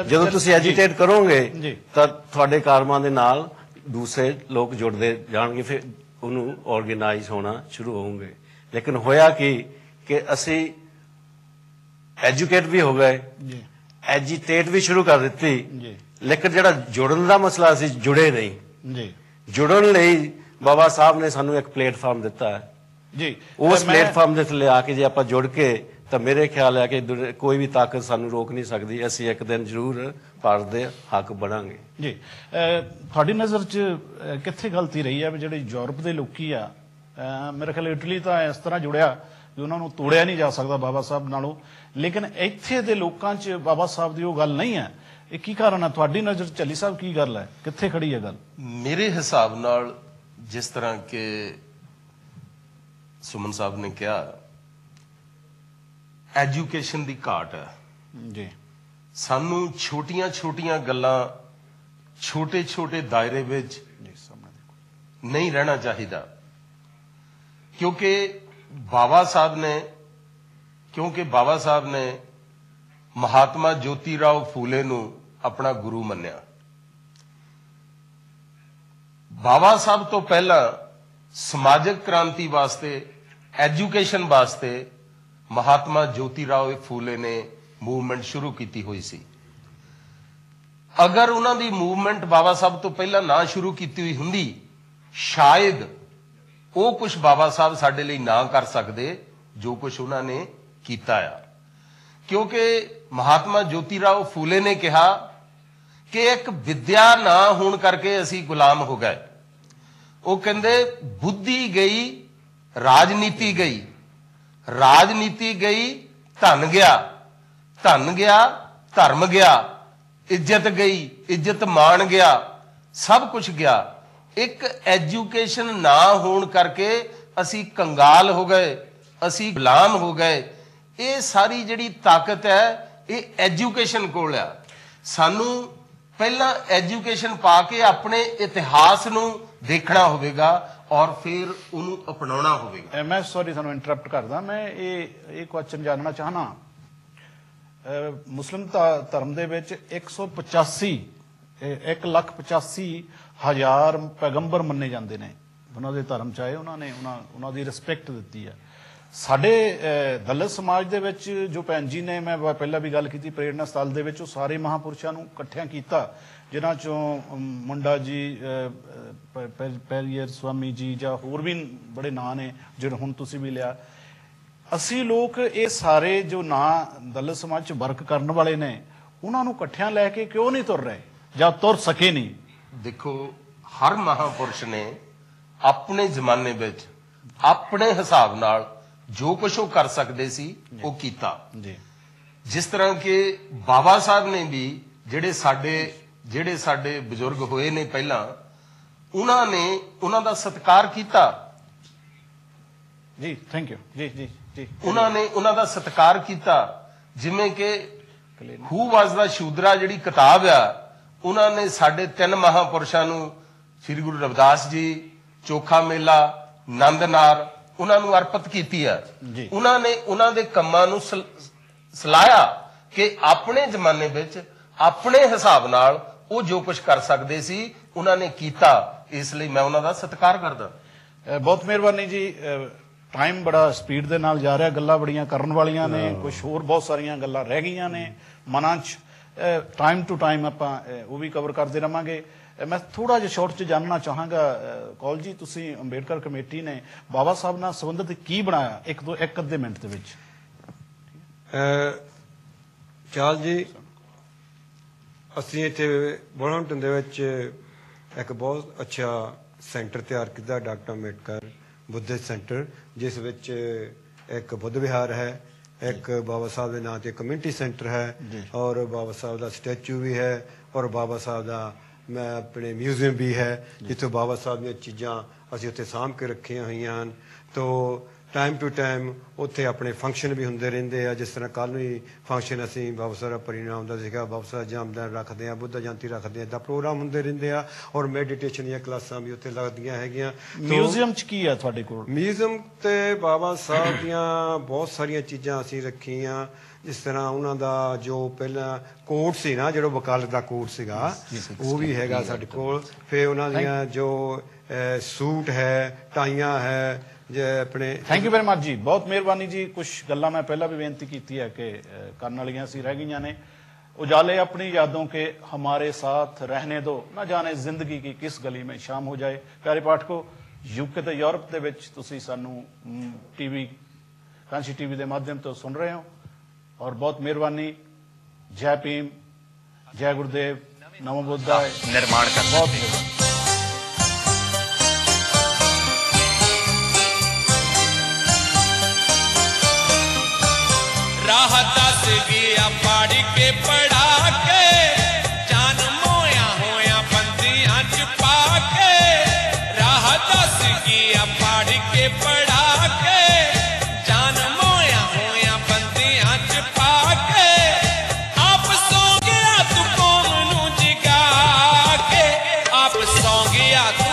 ਜਦੋਂ ਤੁਸੀਂ ਐਜੀਟੇਟ ਕਰੋਗੇ ਤਾਂ ਤੁਹਾਡੇ ਕਾਰਮਾਂ ਦੇ ਨਾਲ ਦੂਸਰੇ ਲੋਕ ਜੁੜਦੇ ਜਾਣਗੇ, ਫਿਰ ਉਹਨੂੰ ਆਰਗੇਨਾਈਜ਼ ਹੋਣਾ ਸ਼ੁਰੂ ਹੋਣਗੇ। ਲੇਕਿਨ ਹੋਇਆ ਕਿ ਅਸੀਂ ਐਜੂਕੇਟ ਵੀ ਹੋ ਗਏ, ਐਜੀਟੇਟ ਵੀ ਸ਼ੁਰੂ ਕਰ ਦਿੱਤੀ, ਲੇਕਿਨ ਜਿਹੜਾ ਜੁੜਨ ਦਾ ਮਸਲਾ ਅਸੀਂ ਜੁੜੇ ਨਹੀਂ। ਜੀ ਜੁੜਨ ਲਈ ਬਾਬਾ ਸਾਹਿਬ ਨੇ ਸਾਨੂੰ ਇੱਕ ਪਲੇਟਫਾਰਮ ਦਿੱਤਾ ਹੈ ਜੀ। ਉਸ ਪਲੇਟਫਾਰਮ ਦੇ ਥੱਲੇ ਆ ਕੇ ਜੇ ਆਪਾਂ ਜੁੜ ਕੇ, ਤਾਂ ਮੇਰੇ ਖਿਆਲ ਹੈ ਕਿ ਕੋਈ ਵੀ ਤਾਕਤ ਸਾਨੂੰ ਰੋਕ ਨਹੀਂ ਸਕਦੀ। ਅਸੀਂ ਇੱਕ ਦਿਨ ਜ਼ਰੂਰ ਭਾਰਤ ਦੇ ਹੱਕ ਬਣਾਂਗੇ। ਜੀ ਤੁਹਾਡੀ ਨਜ਼ਰ 'ਚ ਕਿੱਥੇ ਗਲਤੀ ਰਹੀ ਹੈ ਵੀ ਜਿਹੜੇ ਯੂਰਪ ਦੇ ਲੋਕੀ ਆ, ਮੇਰੇ ਖਿਆਲ ਇਟਲੀ ਤਾਂ ਇਸ ਤਰ੍ਹਾਂ ਜੁੜਿਆ ਵੀ ਉਹਨਾਂ ਨੂੰ ਤੋੜਿਆ ਨਹੀਂ ਜਾ ਸਕਦਾ ਬਾਬਾ ਸਾਹਿਬ ਨਾਲੋਂ, ਲੇਕਿਨ ਇੱਥੇ ਦੇ ਲੋਕਾਂ 'ਚ ਬਾਬਾ ਸਾਹਿਬ ਦੀ ਉਹ ਗੱਲ ਨਹੀਂ ਹੈ। ਇਹ ਕੀ ਕਾਰਨ ਹੈ ਤੁਹਾਡੀ ਨਜ਼ਰ 'ਚ? ਚੱਲੀ ਸਾਹਿਬ ਕੀ ਗੱਲ ਹੈ, ਕਿੱਥੇ ਖੜੀ ਹੈ ਗੱਲ? ਮੇਰੇ ਹਿਸਾਬ ਨਾਲ ਜਿਸ ਤਰ੍ਹਾਂ ਕਿ ਸੁਮਨ ਸਾਹਿਬ ਨੇ ਕਿਹਾ, ਐਜੂਕੇਸ਼ਨ ਦੀ ਘਾਟ ਹੈ। ਜੀ ਸਾਨੂੰ ਛੋਟੀਆਂ ਗੱਲਾਂ ਛੋਟੇ ਦਾਇਰੇ ਵਿੱਚ ਨਹੀਂ ਰਹਿਣਾ ਚਾਹੀਦਾ, ਕਿਉਂਕਿ ਬਾਬਾ ਸਾਹਿਬ ਨੇ ਮਹਾਤਮਾ ਜੋਤੀ ਰਾਓ ਫੂਲੇ ਨੂੰ ਆਪਣਾ ਗੁਰੂ ਮੰਨਿਆ। ਬਾਬਾ ਸਾਹਿਬ ਤੋਂ ਪਹਿਲਾਂ ਸਮਾਜਿਕ ਕ੍ਰਾਂਤੀ ਵਾਸਤੇ, ਐਜੂਕੇਸ਼ਨ ਵਾਸਤੇ ਮਹਾਤਮਾ ਜੋਤੀ ਰਾਓ ਫੂਲੇ ਨੇ ਮੂਵਮੈਂਟ ਸ਼ੁਰੂ ਕੀਤੀ ਹੋਈ ਸੀ। ਅਗਰ ਉਹਨਾਂ ਦੀ ਮੂਵਮੈਂਟ ਬਾਬਾ ਸਾਹਿਬ ਤੋਂ ਪਹਿਲਾਂ ਨਾ ਸ਼ੁਰੂ ਕੀਤੀ ਹੋਈ ਹੁੰਦੀ, ਸ਼ਾਇਦ ਉਹ ਕੁਝ ਬਾਬਾ ਸਾਹਿਬ ਸਾਡੇ ਲਈ ਨਾ ਕਰ ਸਕਦੇ ਜੋ ਕੁਝ ਉਹਨਾਂ ਨੇ ਕੀਤਾ ਆ। ਕਿਉਂਕਿ ਮਹਾਤਮਾ ਜੋਤੀ ਰਾਓ ਫੂਲੇ ਨੇ ਕਿਹਾ ਕਿ ਇੱਕ ਵਿਦਿਆ ਨਾ ਹੋਣ ਕਰਕੇ ਅਸੀਂ ਗੁਲਾਮ ਹੋ ਗਏ। ਉਹ ਕਹਿੰਦੇ ਬੁੱਧੀ ਗਈ, ਰਾਜਨੀਤੀ ਗਈ, ਰਾਜਨੀਤੀ ਗਈ, ਧਨ ਗਿਆ, ਧਰਮ ਗਿਆ, ਇੱਜ਼ਤ ਗਈ, ਇੱਜ਼ਤ ਮਾਣ ਗਿਆ, ਸਭ ਕੁਝ ਗਿਆ। ਇੱਕ ਐਜੂਕੇਸ਼ਨ ਨਾ ਹੋਣ ਕਰਕੇ ਅਸੀਂ ਕੰਗਾਲ ਹੋ ਗਏ, ਅਸੀਂ ਗੁਲਾਮ ਹੋ ਗਏ। ਇਹ ਸਾਰੀ ਜਿਹੜੀ ਤਾਕਤ ਹੈ ਇਹ ਐਜੂਕੇਸ਼ਨ ਕੋਲ ਆ। ਸਾਨੂੰ ਪਹਿਲਾਂ ਐਜੂਕੇਸ਼ਨ ਪਾ ਕੇ ਆਪਣੇ ਇਤਿਹਾਸ ਨੂੰ ਦੇਖਣਾ ਹੋਵੇਗਾ ਔਰ ਫਿਰ ਉਹਨੂੰ ਅਪਣਾਉਣਾ ਹੋਵੇਗਾ। ਮੈਂ ਸੌਰੀ ਤੁਹਾਨੂੰ ਇੰਟਰਰਪਟ ਕਰਦਾ, ਮੈਂ ਇਹ ਕੁਐਸਚਨ ਜਾਣਨਾ ਚਾਹਨਾ। ਮੁਸਲਿਮ ਧਰਮ ਦੇ ਵਿੱਚ 1,85,000 ਪੈਗੰਬਰ ਮੰਨੇ ਜਾਂਦੇ ਨੇ। ਉਹਨਾਂ ਦੇ ਧਰਮ ਚਾਹੇ ਉਹਨਾਂ ਦੀ ਰਿਸਪੈਕਟ ਦਿੱਤੀ ਹੈ। ਸਾਡੇ ਦਲਿਤ ਸਮਾਜ ਦੇ ਵਿੱਚ ਜੋ ਭੈਣ ਜੀ ਨੇ, ਮੈਂ ਪਹਿਲਾਂ ਵੀ ਗੱਲ ਕੀਤੀ, ਪ੍ਰੇਰਣਾ ਸਥਲ ਦੇ ਵਿੱਚ ਉਹ ਸਾਰੇ ਮਹਾਂਪੁਰਸ਼ਾਂ ਨੂੰ ਇਕੱਠਿਆਂ ਕੀਤਾ, ਜਿਨ੍ਹਾਂ ਚੋਂ ਮੁੰਡਾ ਜੀ, ਪੈਰੀਅਰ ਸਵਾਮੀ ਜੀ, ਜਾਂ ਹੋਰ ਵੀ ਬੜੇ ਨਾਂ ਨੇ ਜਿਹੜੇ ਹੁਣ ਤੁਸੀਂ ਵੀ ਲਿਆ। ਅਸੀਂ ਲੋਕ ਇਹ ਸਾਰੇ ਜੋ ਨਾਂ ਦਲਿਤ ਸਮਾਜ 'ਚ ਵਰਕ ਕਰਨ ਵਾਲੇ ਨੇ, ਉਹਨਾਂ ਨੂੰ ਇਕੱਠਿਆਂ ਲੈ ਕੇ ਕਿਉਂ ਨਹੀਂ ਤੁਰ ਰਹੇ ਜਾਂ ਤੁਰ ਸਕੇ ਨਹੀਂ? ਦੇਖੋ, ਹਰ ਮਹਾਂਪੁਰਸ਼ ਨੇ ਆਪਣੇ ਜ਼ਮਾਨੇ ਵਿੱਚ ਆਪਣੇ ਹਿਸਾਬ ਨਾਲ ਜੋ ਕੁਝ ਉਹ ਕਰ ਸਕਦੇ ਸੀ ਉਹ ਕੀਤਾ। ਜਿਸ ਤਰ੍ਹਾਂ ਕਿ ਬਾਬਾ ਸਾਹਿਬ ਨੇ ਵੀ ਜਿਹੜੇ ਸਾਡੇ ਬਜ਼ੁਰਗ ਹੋਏ ਨੇ ਪਹਿਲਾਂ, ਉਹਨਾਂ ਦਾ ਸਤਿਕਾਰ ਕੀਤਾ। ਜੀ ਥੈਂਕ ਯੂ। ਜੀ ਜੀ ਜੀ ਉਹਨਾਂ ਦਾ ਸਤਿਕਾਰ ਕੀਤਾ। ਜਿਵੇਂ ਕਿ ਹੂ ਵਾਜ਼ ਦਾ ਸ਼ੂਦਰਾ ਜਿਹੜੀ ਕਿਤਾਬ ਆ, ਉਹਨਾਂ ਨੇ ਸਾਡੇ 3 ਮਹਾਂਪੁਰਸ਼ਾਂ ਨੂੰ, ਸ੍ਰੀ ਗੁਰੂ ਰਵਿਦਾਸ ਜੀ, ਚੋਖਾ ਮੇਲਾ, ਨੰਦਨਾਰ, ਉਹਨਾਂ ਨੂੰ ਅਰਪਿਤ ਕੀਤੀ ਆ। ਉਹਨਾਂ ਨੇ ਉਹਨਾਂ ਦੇ ਕੰਮਾਂ ਨੂੰ ਸਲਾਹਿਆ ਕਿ ਆਪਣੇ ਜ਼ਮਾਨੇ ਵਿੱਚ ਆਪਣੇ ਹਿਸਾਬ ਨਾਲ ਉਹ ਜੋ ਕੁਝ ਕਰ ਸਕਦੇ ਸੀ ਉਹਨਾਂ ਨੇ ਕੀਤਾ। ਇਸ ਲਈ ਮੈਂ ਉਹਨਾਂ ਦਾ ਸਤਿਕਾਰ ਕਰਦਾ। ਬਹੁਤ ਮਿਹਰਬਾਨੀ ਜੀ। ਟਾਈਮ ਬੜਾ ਸਪੀਡ ਦੇ ਨਾਲ ਜਾ ਰਿਹਾ, ਗੱਲਾਂ ਬੜੀਆਂ ਕਰਨ ਵਾਲੀਆਂ ਨੇ, ਕੁਝ ਹੋਰ ਬਹੁਤ ਸਾਰੀਆਂ ਗੱਲਾਂ ਰਹਿ ਗਈਆਂ ਨੇ ਮਨਾਂ 'ਚ। ਟਾਈਮ ਟੂ ਟਾਈਮ ਆਪਾਂ ਉਹ ਵੀ ਕਵਰ ਕਰਦੇ ਰਵਾਂਗੇ। ਮੈਂ ਥੋੜਾ ਜਿਹਾ ਸ਼ਾਰਟ 'ਚ ਜਾਣਨਾ ਚਾਹਾਂਗਾ, ਕੌਲ ਜੀ, ਤੁਸੀਂ ਅੰਬੇਡਕਰ ਕਮੇਟੀ ਨੇ ਬਾਬਾ ਸਾਹਿਬ ਨਾਲ ਸੰਬੰਧਿਤ ਕੀ ਬਣਾਇਆ, ਇੱਕ ਅੱਧੇ ਮਿੰਟ ਦੇ ਵਿੱਚ? ਚਾਲ ਜੀ, ਅਸੀਂ ਇੱਥੇ ਬੁਰਹਾਮਪਟਨ ਦੇ ਵਿੱਚ ਇੱਕ ਬਹੁਤ ਅੱਛਾ ਸੈਂਟਰ ਤਿਆਰ ਕੀਤਾ, ਡਾਕਟਰ ਅੰਬੇਡਕਰ ਬੁੱਧਿਸਟ ਸੈਂਟਰ, ਜਿਸ ਵਿੱਚ ਇੱਕ ਬੁੱਧ ਵਿਹਾਰ ਹੈ, एक बाबा साहब के नाम से कम्यूनिटी सेंटर है और बाबा साहब का स्टैचू भी है और बाबा साहब का मैं अपने म्यूजियम भी है जितों बाबा साहब दी चीज़ां असीं उत्थे साਂਭ के रखियां होईयां हन। तो टाइम टू टाइम उत्थे अपने फंक्शन भी हुंदे रहिंदे आ। जिस तरह कल ही फंक्शन असीं बाबा साहब दा परिणाम दा सीगा, बाबा साहब जन्मदिन रखदे आ, बुद्ध जयंती रखदे आ, दा प्रोग्राम हुंदे रहिंदे आ और मैਡੀਟੇਸ਼ਨ ਦੀਆਂ ਕਲਾਸਾਂ भी उत्थे लगदियां हैगियां। म्यूजियम च की है ਤੁਹਾਡੇ ਕੋਲ? म्यूजियम ते बाबा साहब ਦੀਆਂ बहुत ਸਾਰੀਆਂ ਚੀਜ਼ਾਂ ਅਸੀਂ ਰੱਖੀਆਂ। जिस तरह उन्हों का जो पहला कोट सी ना जो वकालत का कोट सीगा वो भी हैगा साडे कोल। फिर उन्हों दियां जो सूट है, टाइयां है जे अपने। थैंक यू वेरी मच जी, बहुत मेहरबानी जी। कुछ गल्लां मैं पहला भी बेनती की है कि करने वालियां सी रह गई ने। उजाले अपनी यादों के हमारे साथ रहने दो, ना जाने जिंदगी की किस गली में शाम हो जाए। प्यारे पाठको, यूके ते यूरोप दे विच तुसीं सानू टीवी कांशी टीवी के माध्यम तो सुन रहे हो और बहुत मेहरबानी। जय भीम, जय गुरुदेव, नमो बुद्धाय निर्माण कर बहुत मेहरबानी। राह दस गया पढ़ के पढ़ा के जान मोया होया बंदियां च पा के। राह दस गया पढ़ के पढ़ा के जान मोया होया बंदियां च पा के। आप सौ गया तू कौम नू जगा के, आप सौ गया तू